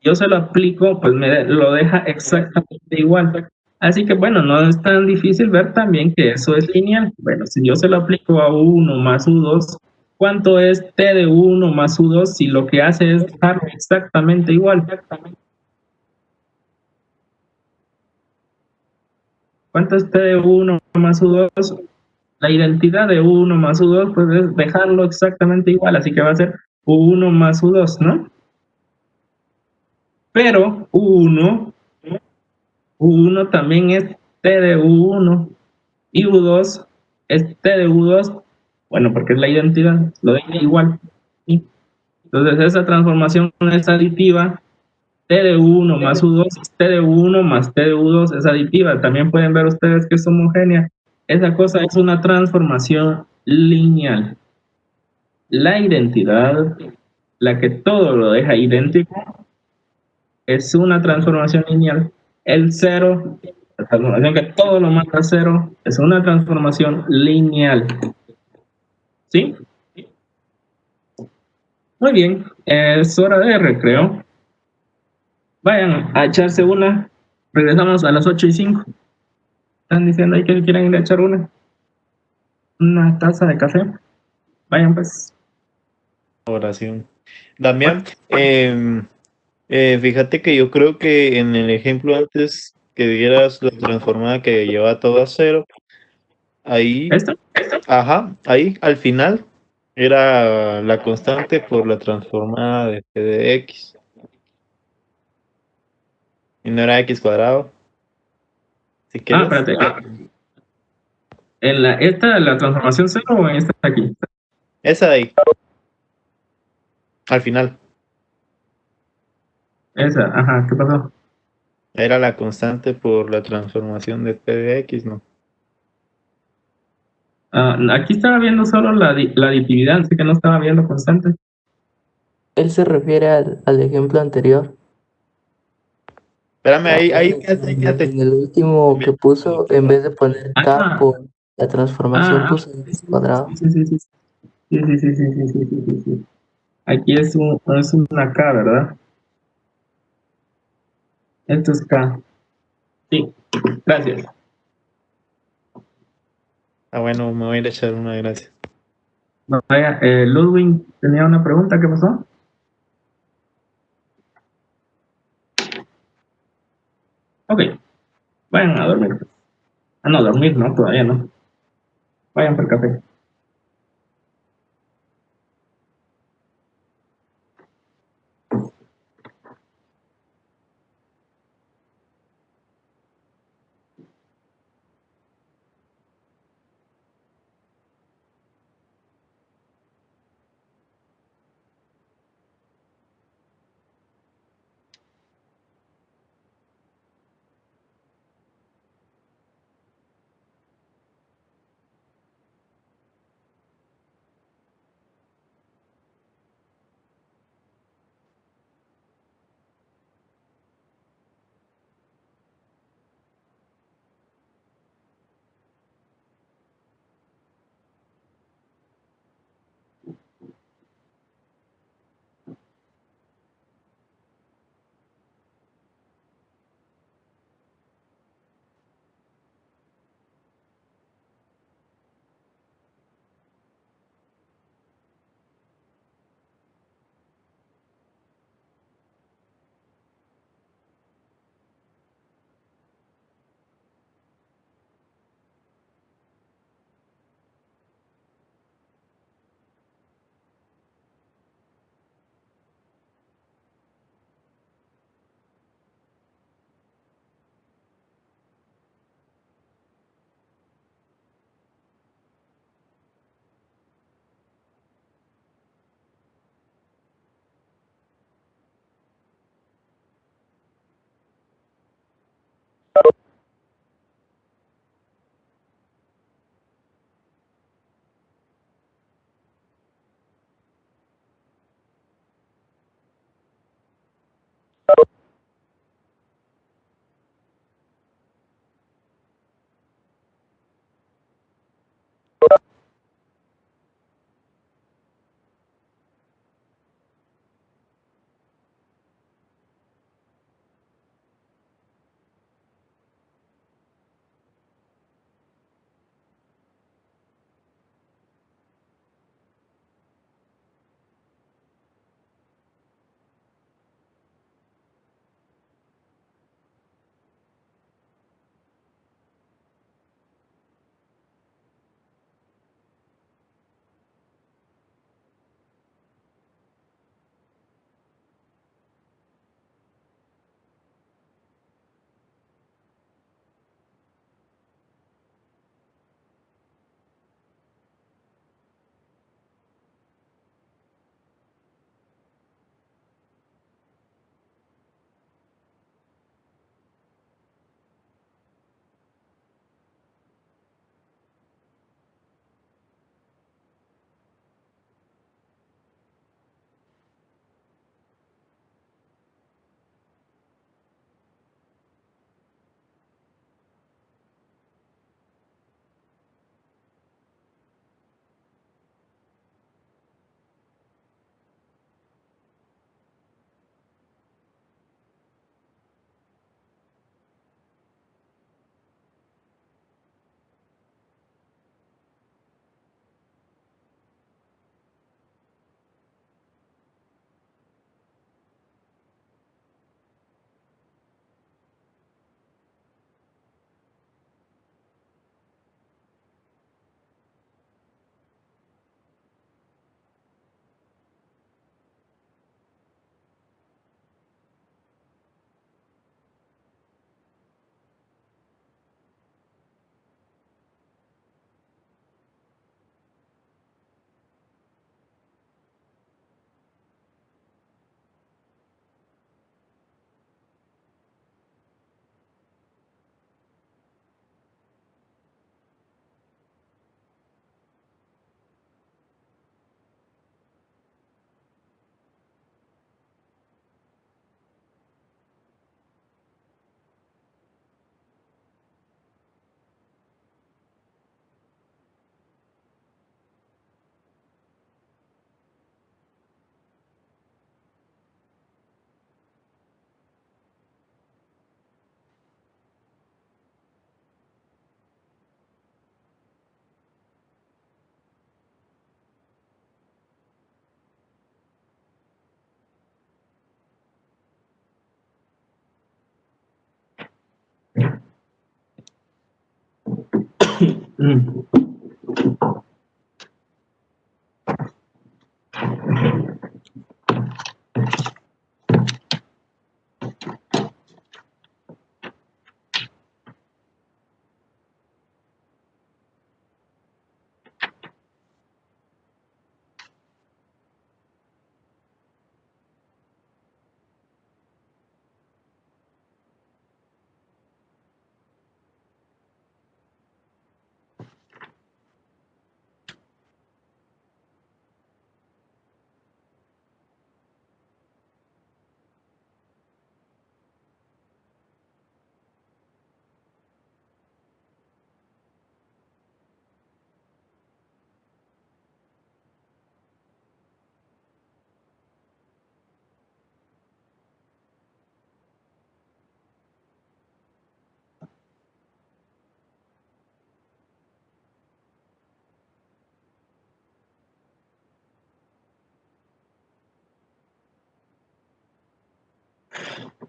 Yo se lo aplico, pues me lo deja exactamente igual. Así que bueno, no es tan difícil ver también que eso es lineal. Bueno, si yo se lo aplico a U1 más U2, ¿cuánto es T de U1 más U2 si lo que hace es dejarlo exactamente igual? ¿Cuánto es T de U1 más U2? La identidad de U1 más U2 pues es dejarlo exactamente igual, así que va a ser U1 más U2, ¿no? Pero U1 también es T de U1 y U2 es T de U2, bueno, porque es la identidad, lo deja igual. ¿Sí? Entonces esa transformación es aditiva, T de U1 más U2 es T de U1 más T de U2 es aditiva. También pueden ver ustedes que es homogénea. Esa cosa es una transformación lineal. La identidad, la que todo lo deja idéntico, es una transformación lineal. El cero, la transformación que todo lo manda a cero, es una transformación lineal. ¿Sí? Muy bien, es hora de recreo. Vayan a echarse una. Regresamos a las 8:05. Están diciendo ahí que quieren ir a echar una taza de café. Vayan pues. Oración. Damián, fíjate que yo creo que en el ejemplo antes que dieras la transformada que lleva todo a cero, ahí, ¿Esto? ajá, ahí al final era la constante por la transformada de f de x. Y no era x cuadrado. Si quieres. Espérate. ¿Esta la transformación cero o en esta de aquí? Esa de ahí, al final, Esa, ajá, ¿qué pasó? era la constante por la transformación de P de X, ¿no? Aquí estaba viendo solo la aditividad, así que no estaba viendo constante. Él se refiere al ejemplo anterior. Espérame, ahí En quédate. el último que puso, en vez de poner K Ah, por la transformación, ah, puso X cuadrado. sí, sí, sí, sí, sí, sí, sí, sí, sí, sí, sí, sí, sí. Aquí es una K, ¿verdad? Esto es K. Sí, gracias. Ah, bueno, me voy a ir a echar una, gracias. Vaya, Ludwig tenía una pregunta, ¿qué pasó? Ok, vayan a dormir. No, dormir no, todavía no. Vayan por café.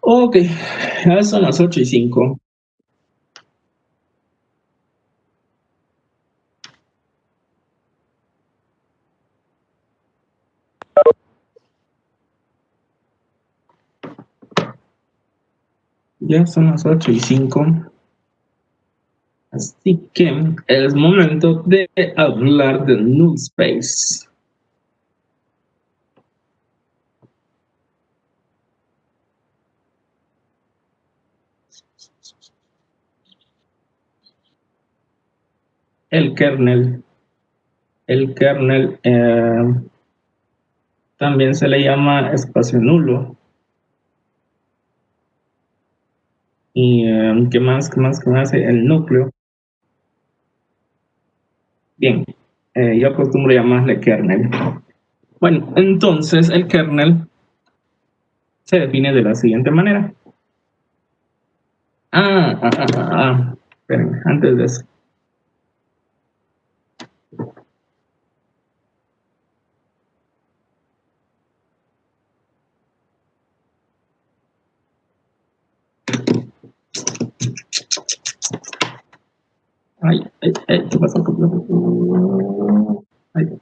Ok, ya son las 8:05. Ya son las 8:05. Así que es momento de hablar de null space. El kernel. El kernel también se le llama espacio nulo. ¿Y qué más? ¿Qué más? El núcleo. Bien, yo acostumbro llamarle kernel. Bueno, entonces el kernel se define de la siguiente manera. Espérenme, antes de eso. ¿Qué pasó? Ay.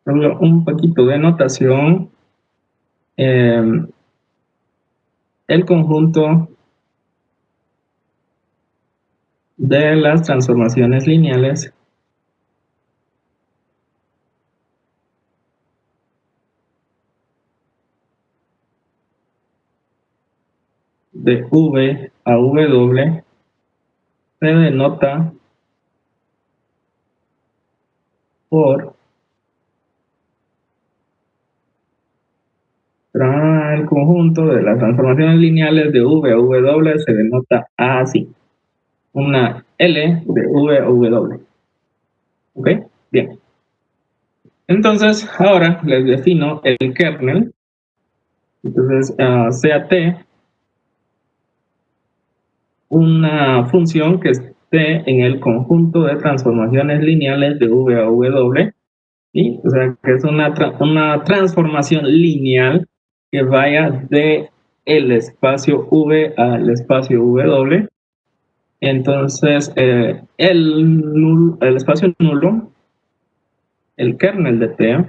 Solo un poquito de notación. El conjunto de las transformaciones lineales de V a W se denota por el conjunto de las transformaciones lineales de V a W se denota así. Una L de V a W. ¿Ok? Bien. Entonces, ahora les defino el kernel. Entonces, CAT, una función que esté en el conjunto de transformaciones lineales de V a W. ¿Sí? O sea, que es una transformación lineal que vaya de el espacio V al espacio W. Entonces, el espacio nulo, el kernel de T,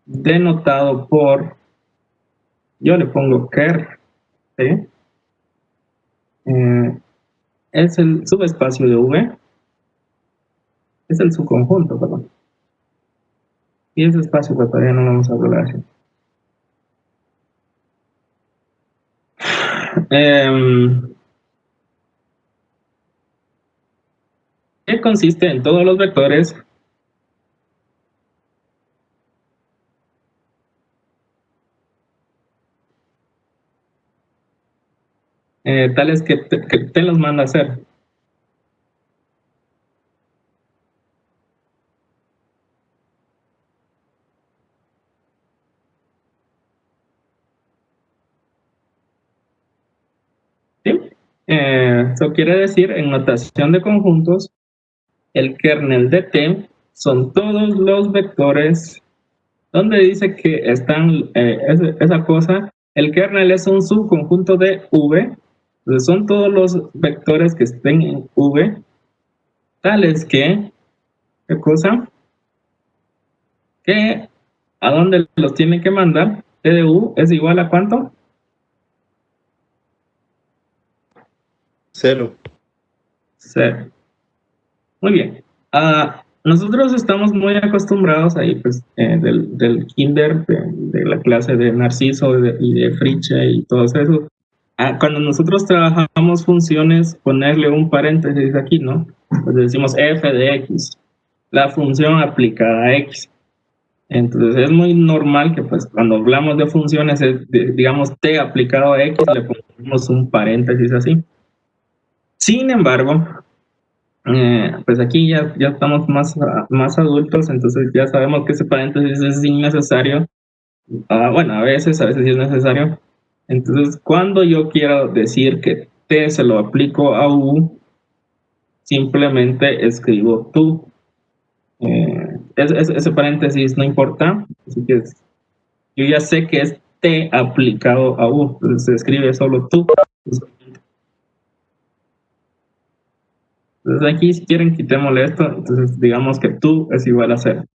denotado por, yo le pongo ker, ¿sí? Es el subespacio de V, es el subconjunto, perdón. Y ese espacio que todavía no lo vamos a hablar así. Que consiste en todos los vectores tales que te los manda a hacer. ¿Sí? Eso quiere decir, en notación de conjuntos, el kernel de T son todos los vectores donde dice que están esa cosa. El kernel es un subconjunto de V, entonces son todos los vectores que estén en V, tales que, ¿qué cosa? Que a dónde los tienen que mandar. T de U es igual a ¿cuánto? 0. 0. Muy bien. Nosotros estamos muy acostumbrados ahí, pues, del kinder, de la clase de Narciso y de Fritzsche y todo eso. Cuando nosotros trabajamos funciones, ponerle un paréntesis aquí, ¿no? Pues decimos f de x, la función aplicada a x. Entonces es muy normal que, pues, cuando hablamos de funciones, digamos t aplicado a x, le ponemos un paréntesis así. Sin embargo, pues aquí ya estamos más adultos, entonces ya sabemos que ese paréntesis es innecesario. Bueno, a veces sí es necesario. Entonces, cuando yo quiero decir que T se lo aplico a U, simplemente escribo tú. Ese paréntesis no importa, así que yo ya sé que es T aplicado a U, entonces se escribe solo tú. Entonces aquí, si quieren, quitémosle esto, entonces digamos que tú es igual a 0.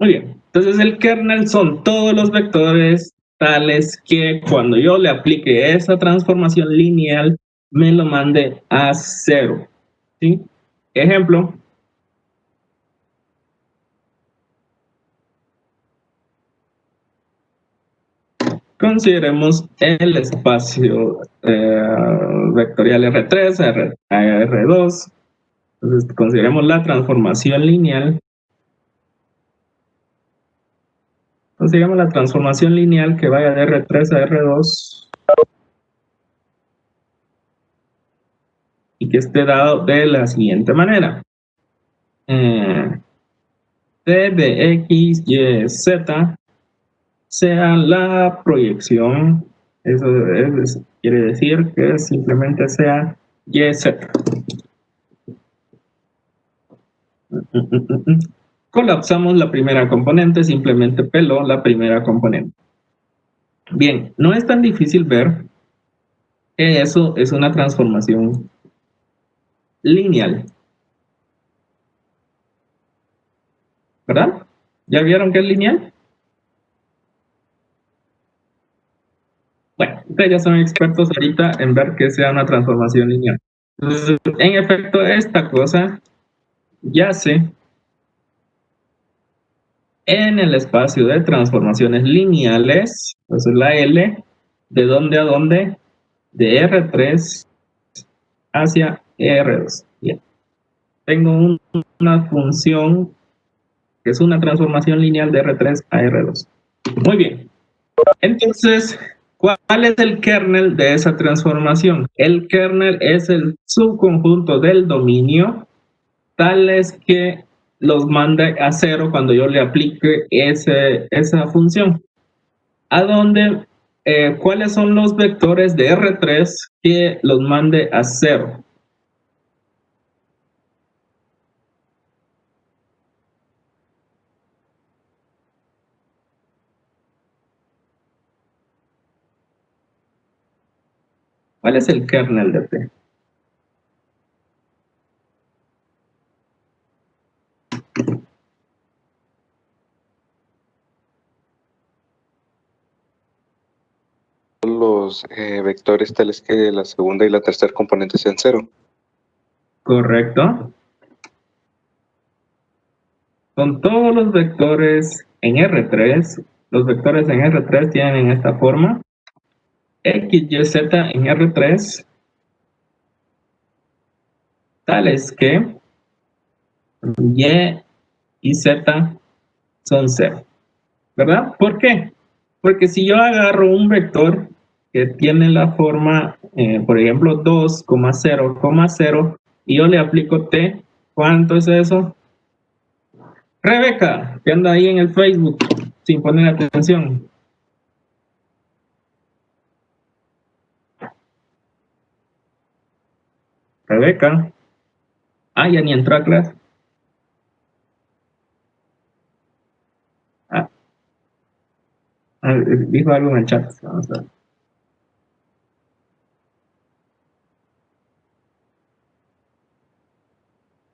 Muy bien, entonces el kernel son todos los vectores tales que cuando yo le aplique esa transformación lineal me lo mande a 0. ¿Sí? Ejemplo. Consideremos el espacio vectorial R3 a R2. Entonces consideremos la transformación lineal. Consideremos la transformación lineal que vaya de R3 a R2 y que esté dado de la siguiente manera. T de X, Y, Z sea la proyección, eso quiere decir que simplemente sea Y, Z. Colapsamos la primera componente, simplemente peló la primera componente. Bien, no es tan difícil ver que eso es una transformación lineal, ¿verdad? ¿Ya vieron que es lineal? Bueno, ustedes ya son expertos ahorita en ver que sea una transformación lineal. Entonces, en efecto, esta cosa yace en el espacio de transformaciones lineales, pues la L, ¿de dónde a dónde? De R3 hacia R2. Bien. Tengo una función que es una transformación lineal de R3 a R2. Muy bien. Entonces, ¿cuál es el kernel de esa transformación? El kernel es el subconjunto del dominio, tales que los mande a 0 cuando yo le aplique esa función. ¿A dónde? ¿Cuáles son los vectores de R3 que los mande a 0? ¿Cuál es el kernel de T? Los vectores tales que la segunda y la tercera componente sean 0. Correcto. Con todos los vectores en R3, los vectores en R3 tienen esta forma. X, Y, Z en R3, tales que Y y Z son 0. ¿Verdad? ¿Por qué? Porque si yo agarro un vector que tiene la forma, por ejemplo, 2, 0, 0, y yo le aplico T, ¿cuánto es eso? Rebeca, que anda ahí en el Facebook sin poner atención. Rebeca. Ah, ya ni entró a clase. Ah, dijo algo en el chat. Vamos a ver.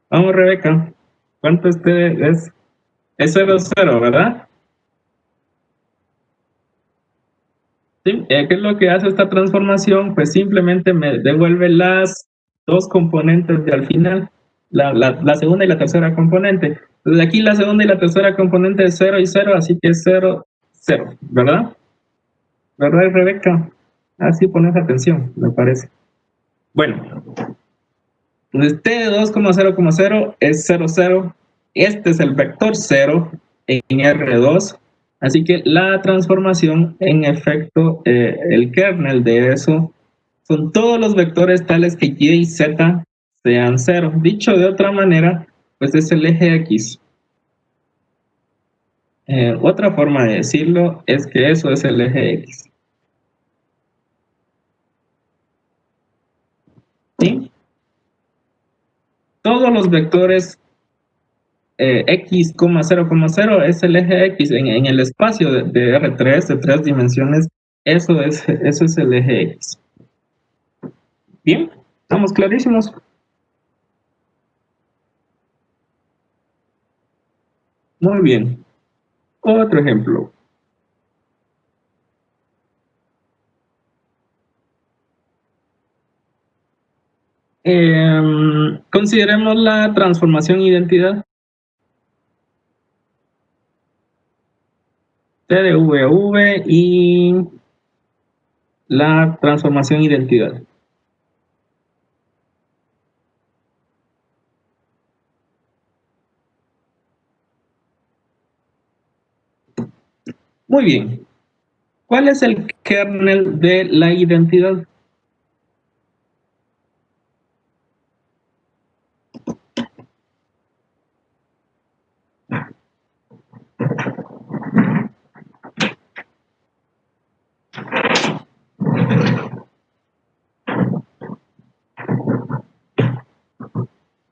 Vamos, Rebeca. ¿Cuánto es? Es 0, ¿verdad? Sí. ¿Qué es lo que hace esta transformación? Pues simplemente me devuelve las dos componentes de al final, la segunda y la tercera componente. Entonces aquí la segunda y la tercera componente es 0 y 0, así que es 0, 0, ¿verdad? ¿Verdad, Rebeca? Así pones atención, me parece. Bueno, entonces T de 2,0,0 es 0, 0. Este es el vector 0 en R2. Así que la transformación, en efecto, el kernel de eso son todos los vectores tales que Y y Z sean 0. Dicho de otra manera, pues es el eje X. Otra forma de decirlo es que eso es el eje X. ¿Sí? Todos los vectores X, 0,0 es el eje X en el espacio de R3 de 3 dimensiones. Eso es el eje X. Bien, estamos clarísimos. Muy bien. Otro ejemplo. Consideremos la transformación identidad. T de V a V y la transformación identidad. Muy bien. ¿Cuál es el kernel de la identidad?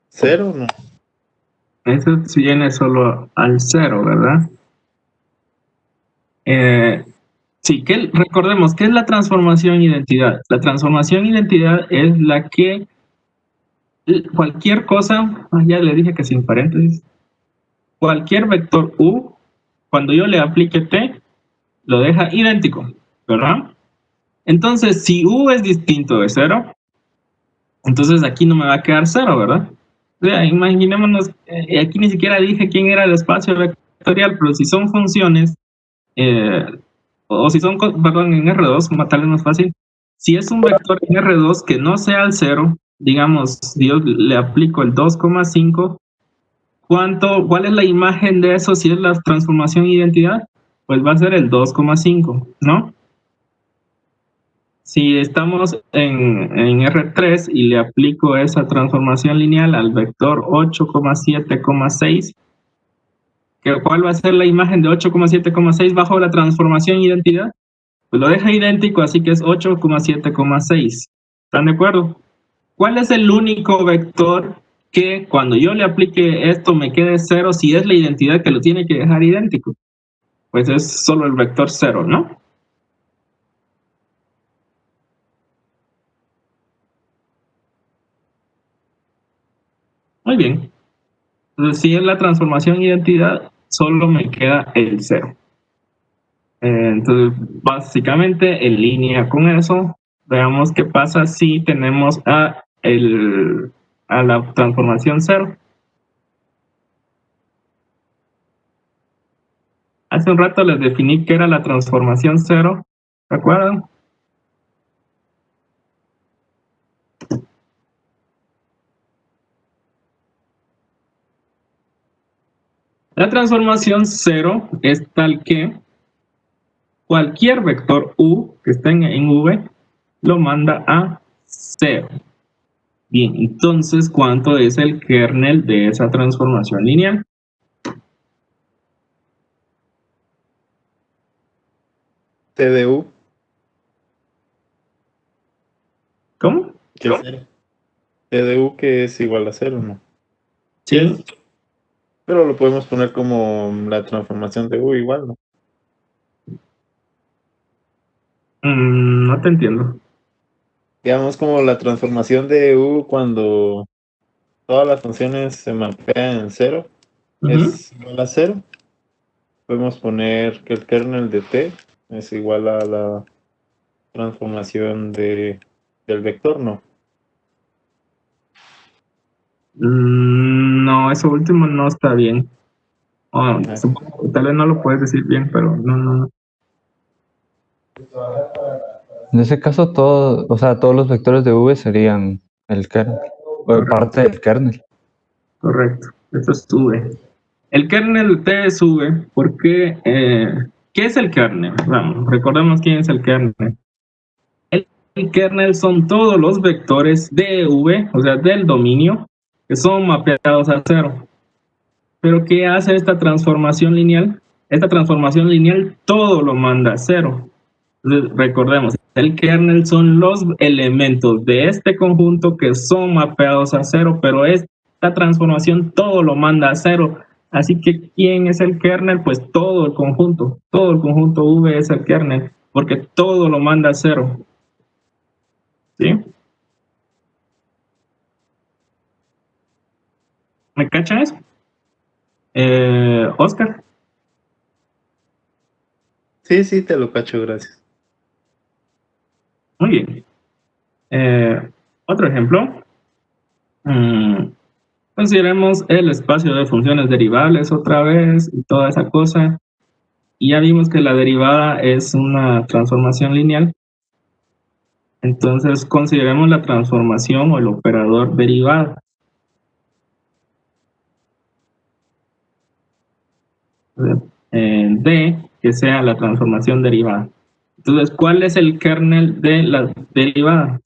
¿Cero? No. Eso viene solo al 0, ¿verdad? Sí, recordemos, ¿qué es la transformación identidad? La transformación identidad es la que cualquier cosa, ya le dije que sin paréntesis, cualquier vector U, cuando yo le aplique T, lo deja idéntico, ¿verdad? Entonces, si U es distinto de 0, entonces aquí no me va a quedar 0, ¿verdad? O sea, imaginémonos, aquí ni siquiera dije quién era el espacio vectorial, pero si son funciones, eh, o si son, perdón, en R2, como tal es más fácil, si es un vector en R2 que no sea el 0, digamos, yo le aplico el 2,5, ¿cuál es la imagen de eso si es la transformación identidad? Pues va a ser el 2,5, ¿no? Si estamos en R3 y le aplico esa transformación lineal al vector 8,7,6, ¿cuál va a ser la imagen de 8,7,6 bajo la transformación identidad? Pues lo deja idéntico, así que es 8,7,6. ¿Están de acuerdo? ¿Cuál es el único vector que cuando yo le aplique esto me quede 0 si es la identidad que lo tiene que dejar idéntico? Pues es solo el vector 0, ¿no? Muy bien. Entonces, si es la transformación identidad, solo me queda el 0. Entonces, básicamente, en línea con eso, veamos qué pasa si tenemos a la transformación 0. Hace un rato les definí qué era la transformación 0, ¿de acuerdo? La transformación 0 es tal que cualquier vector U que esté en V lo manda a 0. Bien, entonces, ¿cuánto es el kernel de esa transformación lineal? TDU. ¿Cómo? ¿Qué es cero? T de U que es igual a 0, ¿no? Sí. Pero lo podemos poner como la transformación de U igual, ¿no? No te entiendo. Digamos como la transformación de U cuando todas las funciones se mapean en 0 Ujú. es igual a 0. Podemos poner que el kernel de T es igual a la transformación del vector, ¿no? No, eso último no está bien. Ah, Supongo que tal vez no lo puedes decir bien, pero no. En ese caso, o sea, todos los vectores de V serían el kernel, o Correcto. parte del kernel. Correcto. Esto es V. El kernel T es V porque, ¿qué es el kernel? Vamos, recordemos quién es el kernel. El kernel son todos los vectores de V, o sea, del dominio, que son mapeados a 0. Pero ¿qué hace esta transformación lineal? Esta transformación lineal todo lo manda a 0. Entonces, recordemos, el kernel son los elementos de este conjunto que son mapeados a 0, pero esta transformación todo lo manda a 0. Así que, ¿quién es el kernel? Pues todo el conjunto V es el kernel, porque todo lo manda a 0. ¿Sí? ¿Me cachan eso? Oscar. sí, te lo cacho, gracias. Muy bien. Otro ejemplo. Consideremos el espacio de funciones derivables otra vez y toda esa cosa. Y ya vimos que la derivada es una transformación lineal. Entonces consideremos la transformación o el operador derivada. De que sea la transformación derivada. Entonces, ¿cuál es el kernel de la derivada?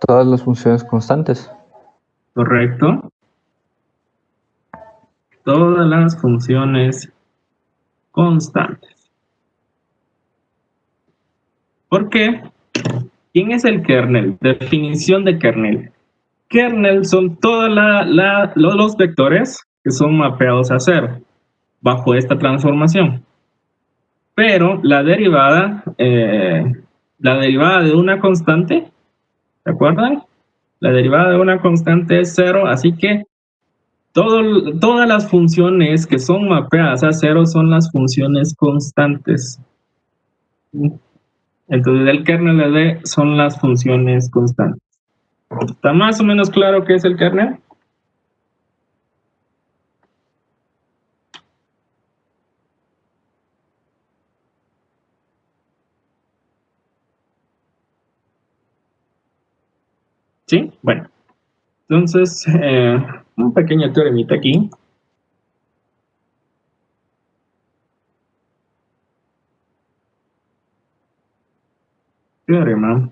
Todas las funciones constantes. Correcto. Todas las funciones constantes. ¿Por qué? ¿Quién es el kernel? Definición de kernel. Kernel son todos los vectores que son mapeados a 0 bajo esta transformación. Pero la derivada de una constante, ¿se acuerdan? La derivada de una constante es 0, así que todas las funciones que son mapeadas a 0 son las funciones constantes. Entonces el kernel de D son las funciones constantes. ¿Está más o menos claro qué es el kernel? ¿Sí? Bueno. Entonces, un pequeño teoremita aquí. Teorema.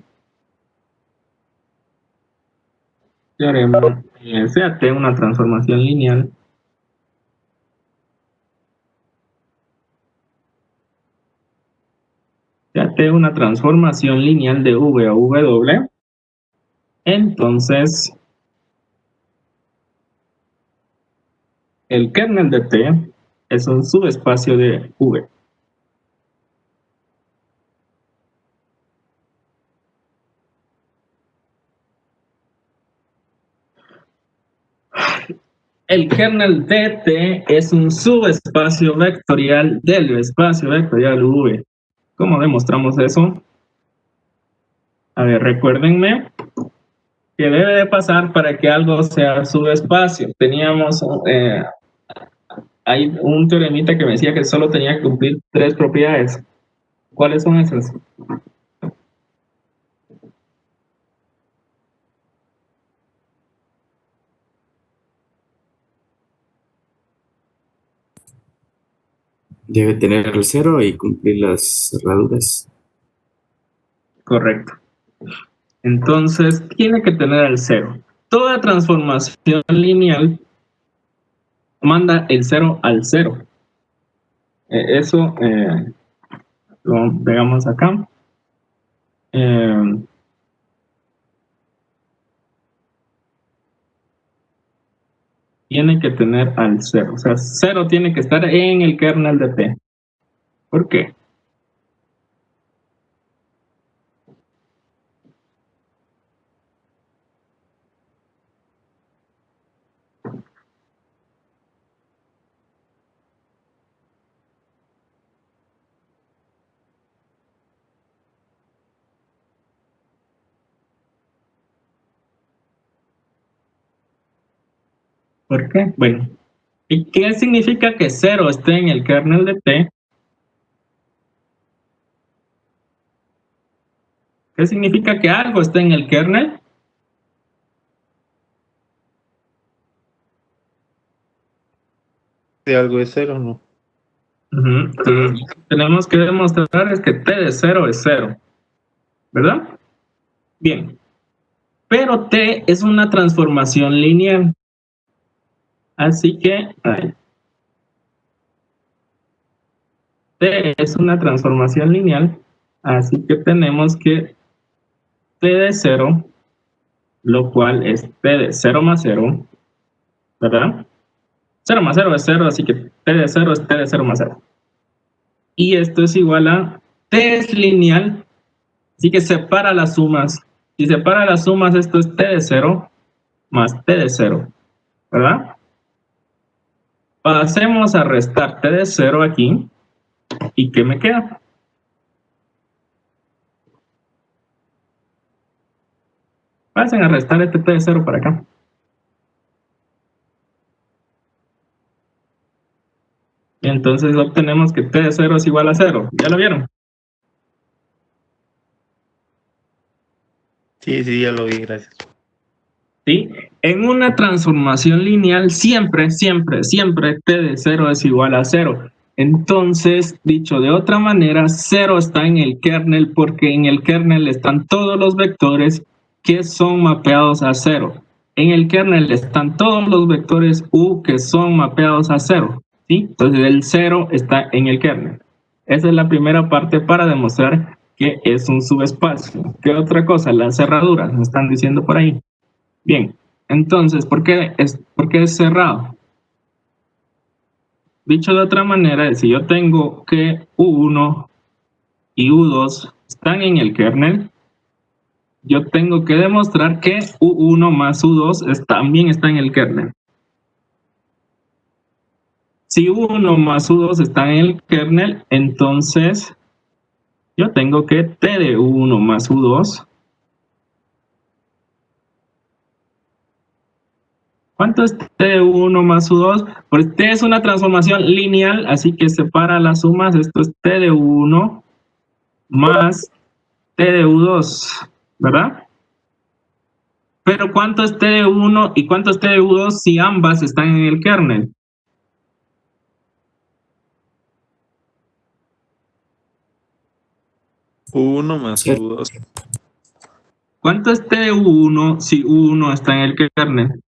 Sea T una transformación lineal. Sea T una transformación lineal de V a W. Entonces, el kernel de T es un subespacio de V. El kernel de T es un subespacio vectorial del espacio vectorial V. ¿Cómo demostramos eso? A ver, recuérdenme que debe de pasar para que algo sea subespacio. Teníamos hay un teoremita que me decía que solo tenía que cumplir 3 propiedades. ¿Cuáles son esas? Debe tener el 0 y cumplir las cerraduras. Correcto. Entonces, tiene que tener el 0. Toda transformación lineal manda el 0 al 0. Eso lo pegamos acá. eh, tiene que tener al 0. O sea, 0 tiene que estar en el kernel de T. ¿Por qué? ¿Por qué? Bueno, ¿y qué significa que 0 esté en el kernel de T? ¿Qué significa que algo esté en el kernel? Si algo es 0, ¿no? Entonces, tenemos que demostrar es que T de 0 es 0, ¿verdad? Bien, pero T es una transformación lineal. Así que T es una transformación lineal, así que tenemos que T de 0, lo cual es T de 0 más 0, ¿verdad? 0 más 0 es 0, así que T de 0 es T de 0 más 0. Y esto es igual a T es lineal, así que separa las sumas. Si separa las sumas, esto es T de 0 más T de 0, ¿verdad? Pasemos a restar T de 0 aquí. ¿Y qué me queda? Pasen a restar este T de 0 para acá. Y entonces obtenemos que T de 0 es igual a 0. ¿Ya lo vieron? Sí, ya lo vi, gracias. ¿Sí? En una transformación lineal siempre T de 0 es igual a 0. Entonces, dicho de otra manera, 0 está en el kernel porque en el kernel están todos los vectores que son mapeados a 0. En el kernel están todos los vectores U que son mapeados a 0. ¿Sí? Entonces, el 0 está en el kernel. Esa es la primera parte para demostrar que es un subespacio. ¿Qué otra cosa? Las cerraduras, me están diciendo por ahí. Bien, entonces, ¿por qué es cerrado? Dicho de otra manera, si yo tengo que U1 y U2 están en el kernel, yo tengo que demostrar que U1 más U2 también está en el kernel. Si U1 más U2 está en el kernel, entonces yo tengo que T de U1 más U2. ¿Cuánto es T de U1 más U2? Pues T es una transformación lineal, así que separa las sumas. Esto es T de U1 más T de U2, ¿verdad? Pero ¿cuánto es T de U1 y cuánto es T de U2 si ambas están en el kernel? U1 más Cierto. U2. ¿Cuánto es T de U1 si U1 está en el kernel?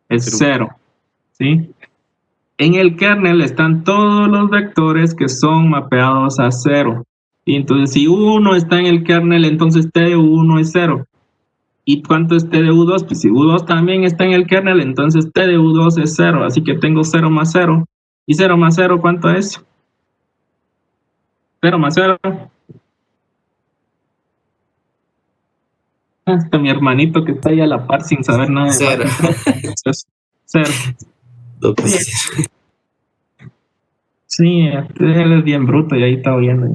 Es 0, ¿sí? En el kernel están todos los vectores que son mapeados a 0. Y entonces si U1 está en el kernel, entonces T de U1 es 0. ¿Y cuánto es T de U2? Pues si U2 también está en el kernel, entonces T de U2 es 0. Así que tengo 0 más 0. ¿Y 0 más 0 cuánto es? 0 más 0. Hasta mi hermanito que está ahí a la par sin saber nada de 0. matemáticas. 0. Lo que sea. Sí, él es bien bruto y ahí está oyendo.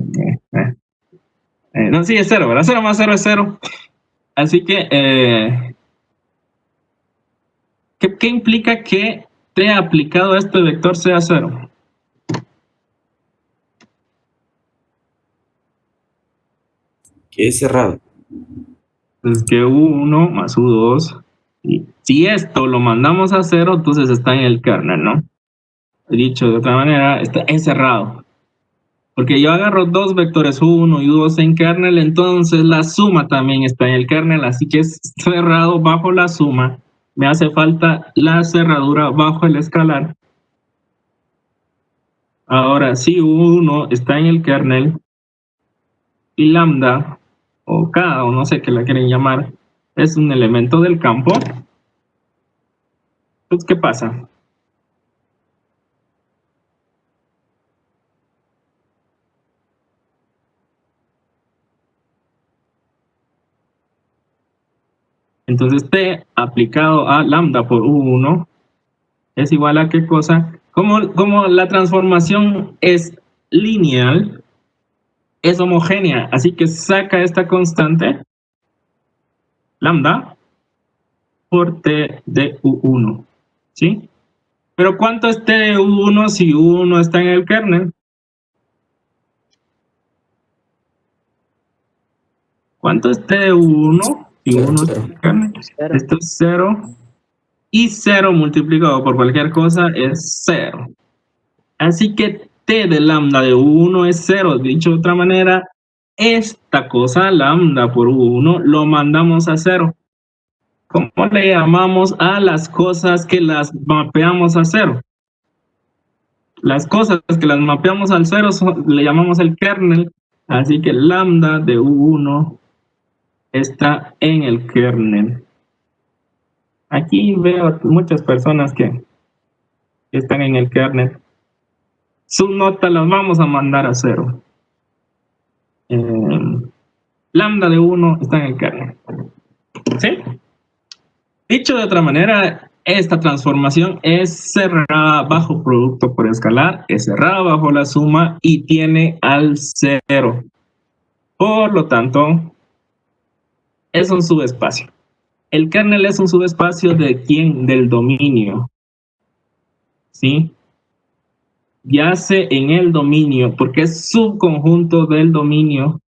No, sí, es 0, ¿verdad? 0 más 0 es 0. Así que, ¿qué implica que T aplicado a este vector sea 0? Que es cerrado. Pues que U1 más U2, y si esto lo mandamos a 0, entonces está en el kernel, ¿no? Dicho de otra manera, está encerrado. Porque yo agarro dos vectores U1 y U2 en kernel, entonces la suma también está en el kernel, así que es cerrado bajo la suma. Me hace falta la cerradura bajo el escalar. Ahora, si U1 está en el kernel, y lambda, o k, o no sé qué la quieren llamar, es un elemento del campo, pues ¿qué pasa? Entonces T aplicado a lambda por U1 es igual a qué cosa. Como la transformación es lineal, es homogénea, así que saca esta constante, lambda, por T de U1, ¿sí? Pero ¿cuánto es T de U1 si U1 está en el kernel? ¿Cuánto es T de U1 si U1 está en el kernel? Esto es 0. Y 0 multiplicado por cualquier cosa es 0. Así que T de lambda de U1 es 0. Dicho de otra manera, esta cosa, lambda por U1, lo mandamos a 0. ¿Cómo le llamamos a las cosas que las mapeamos a 0? Las cosas que las mapeamos al 0 le llamamos el kernel. Así que lambda de U1 está en el kernel. Aquí veo muchas personas que están en el kernel. Su nota las vamos a mandar a 0. Lambda de 1 está en el kernel. ¿Sí? Dicho de otra manera, esta transformación es cerrada bajo producto por escalar, es cerrada bajo la suma y tiene al 0. Por lo tanto, es un subespacio. El kernel es un subespacio de ¿quién? Del dominio. ¿Sí? Yace en el dominio, porque es subconjunto del dominio.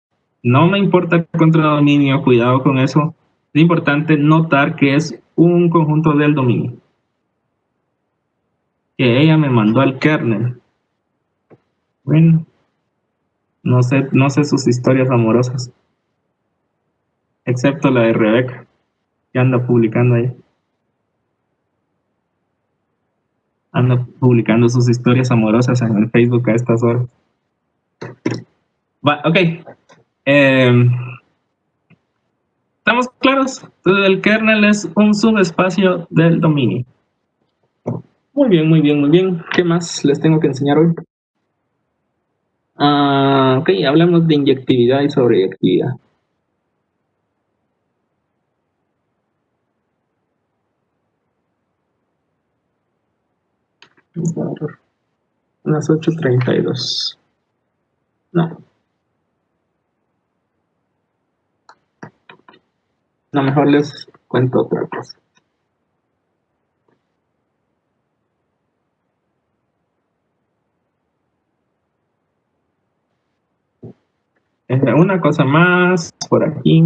No me importa el contradominio, cuidado con eso. Es importante notar que es un conjunto del dominio. Que ella me mandó al kernel. Bueno, no sé sus historias amorosas. Excepto la de Rebeca, que anda publicando ahí. Anda publicando sus historias amorosas en el Facebook a estas horas. Ok. ¿Estamos claros? Entonces el kernel es un subespacio del dominio. Muy bien, muy bien, muy bien. ¿Qué más les tengo que enseñar hoy? Ok, hablamos de inyectividad y sobreyectividad. Las 8:32. No. No, mejor les cuento otra cosa. Una cosa más por aquí.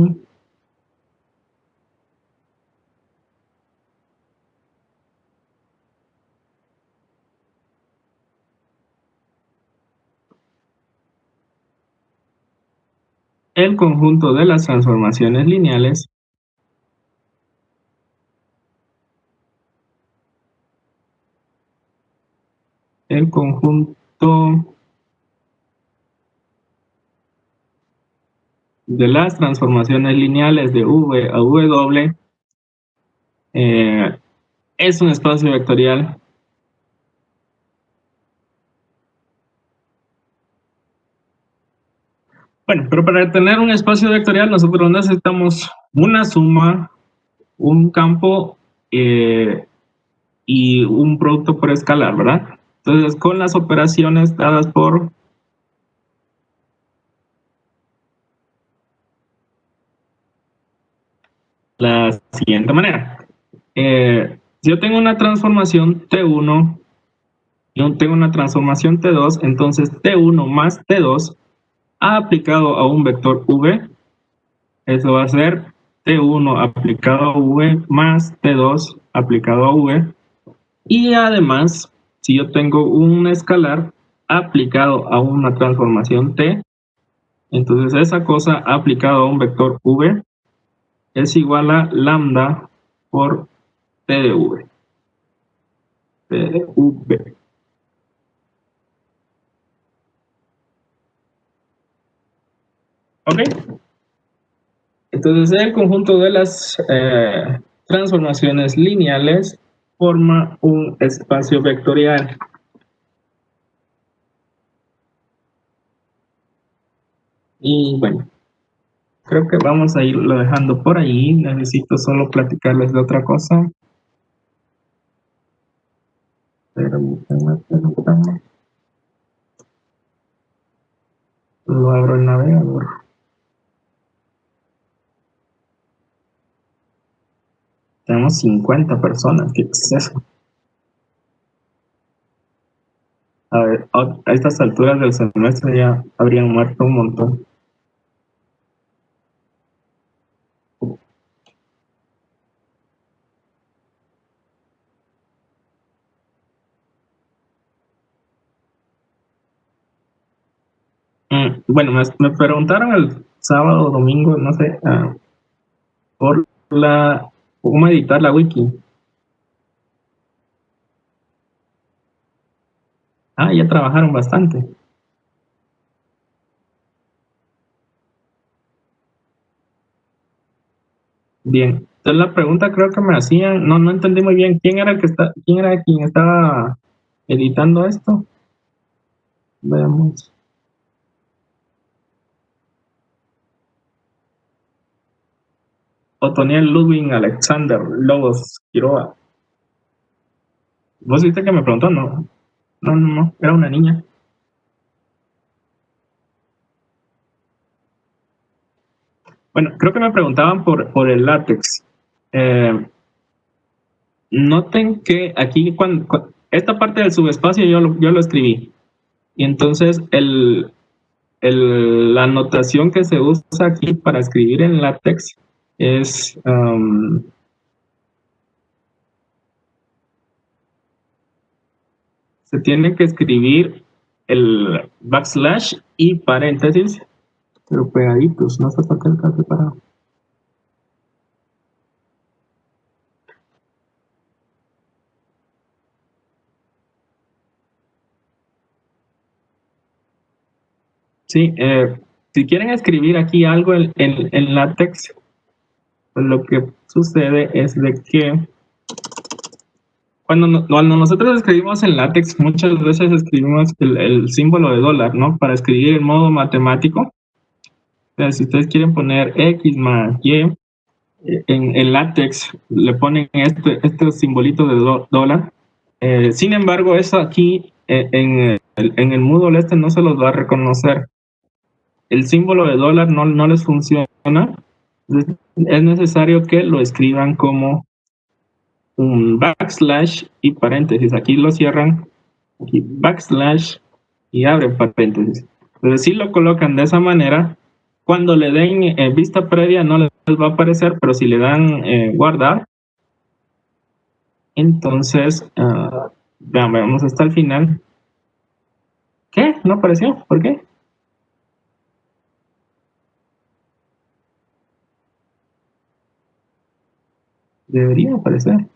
El conjunto de las transformaciones lineales el conjunto de las transformaciones lineales de V a W es un espacio vectorial Bueno, pero para tener un espacio vectorial nosotros necesitamos una suma, un campo y un producto por escalar, ¿verdad? Entonces, con las operaciones dadas por la siguiente manera. Si yo tengo una transformación T1 y yo tengo una transformación T2, entonces T1 más T2 aplicado a un vector V, eso va a ser T1 aplicado a V más T2 aplicado a V. Y además, si yo tengo un escalar aplicado a una transformación T, entonces esa cosa aplicado a un vector V es igual a lambda por T de V. T de V. Ok. Entonces el conjunto de las transformaciones lineales forma un espacio vectorial. Y bueno, creo que vamos a irlo dejando por ahí. Necesito solo platicarles de otra cosa. Permítanme. Lo abro el navegador. Tenemos 50 personas. ¿Qué es eso? A ver, a estas alturas del semestre ya habrían muerto un montón. Bueno, me preguntaron el sábado o domingo, no sé, por cómo editar la wiki. Ya trabajaron bastante. Bien. Entonces la pregunta creo que me hacían, no entendí muy bien quién era quien estaba editando esto. Veamos. Otoniel Ludwig Alexander Lobos Quiroga. ¿Vos viste que me preguntó? No, era una niña. Bueno, creo que me preguntaban por el látex. Noten que aquí, esta parte del subespacio yo lo escribí. Y entonces la notación que se usa aquí para escribir en látex es se tiene que escribir el backslash y paréntesis, pero pegaditos, no sé por qué está separado. Sí, si quieren escribir aquí algo en látex, pues lo que sucede es de que cuando nosotros escribimos en látex, muchas veces escribimos el símbolo de dólar, ¿no? Para escribir en modo matemático. O sea, si ustedes quieren poner X más Y, en látex le ponen este simbolito de dólar. Sin embargo, eso aquí en el Moodle no se los va a reconocer. El símbolo de dólar no les funciona. Es necesario que lo escriban como un backslash y paréntesis. Aquí lo cierran, aquí backslash y abren paréntesis. Pero si lo colocan de esa manera, cuando le den vista previa no les va a aparecer, pero si le dan guardar, entonces veamos hasta el final. ¿Qué? ¿No apareció? ¿Por qué? Debería aparecer.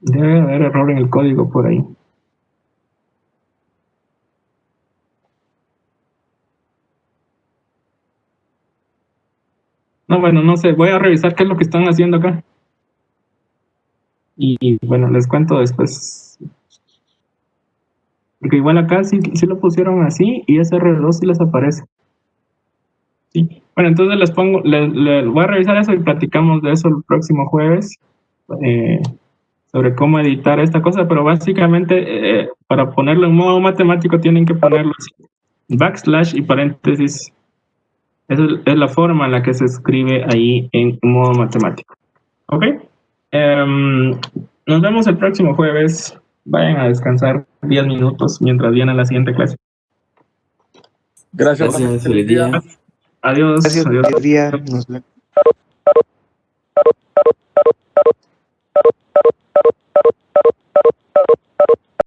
Debe haber error en el código por ahí. No, bueno, no sé. Voy a revisar qué es lo que están haciendo acá. Y bueno, les cuento después. Porque igual acá sí lo pusieron así y ese R2 sí les aparece. Sí. Bueno, entonces les voy a revisar eso y platicamos de eso el próximo jueves. Sobre cómo editar esta cosa, pero básicamente para ponerlo en modo matemático tienen que ponerlo así, backslash y paréntesis. Esa es la forma en la que se escribe ahí en modo matemático. ¿Ok? Nos vemos el próximo jueves. Vayan a descansar 10 minutos mientras viene la siguiente clase. Gracias. Feliz día. Adiós. Gracias, Adiós. buen día. Nos vemos.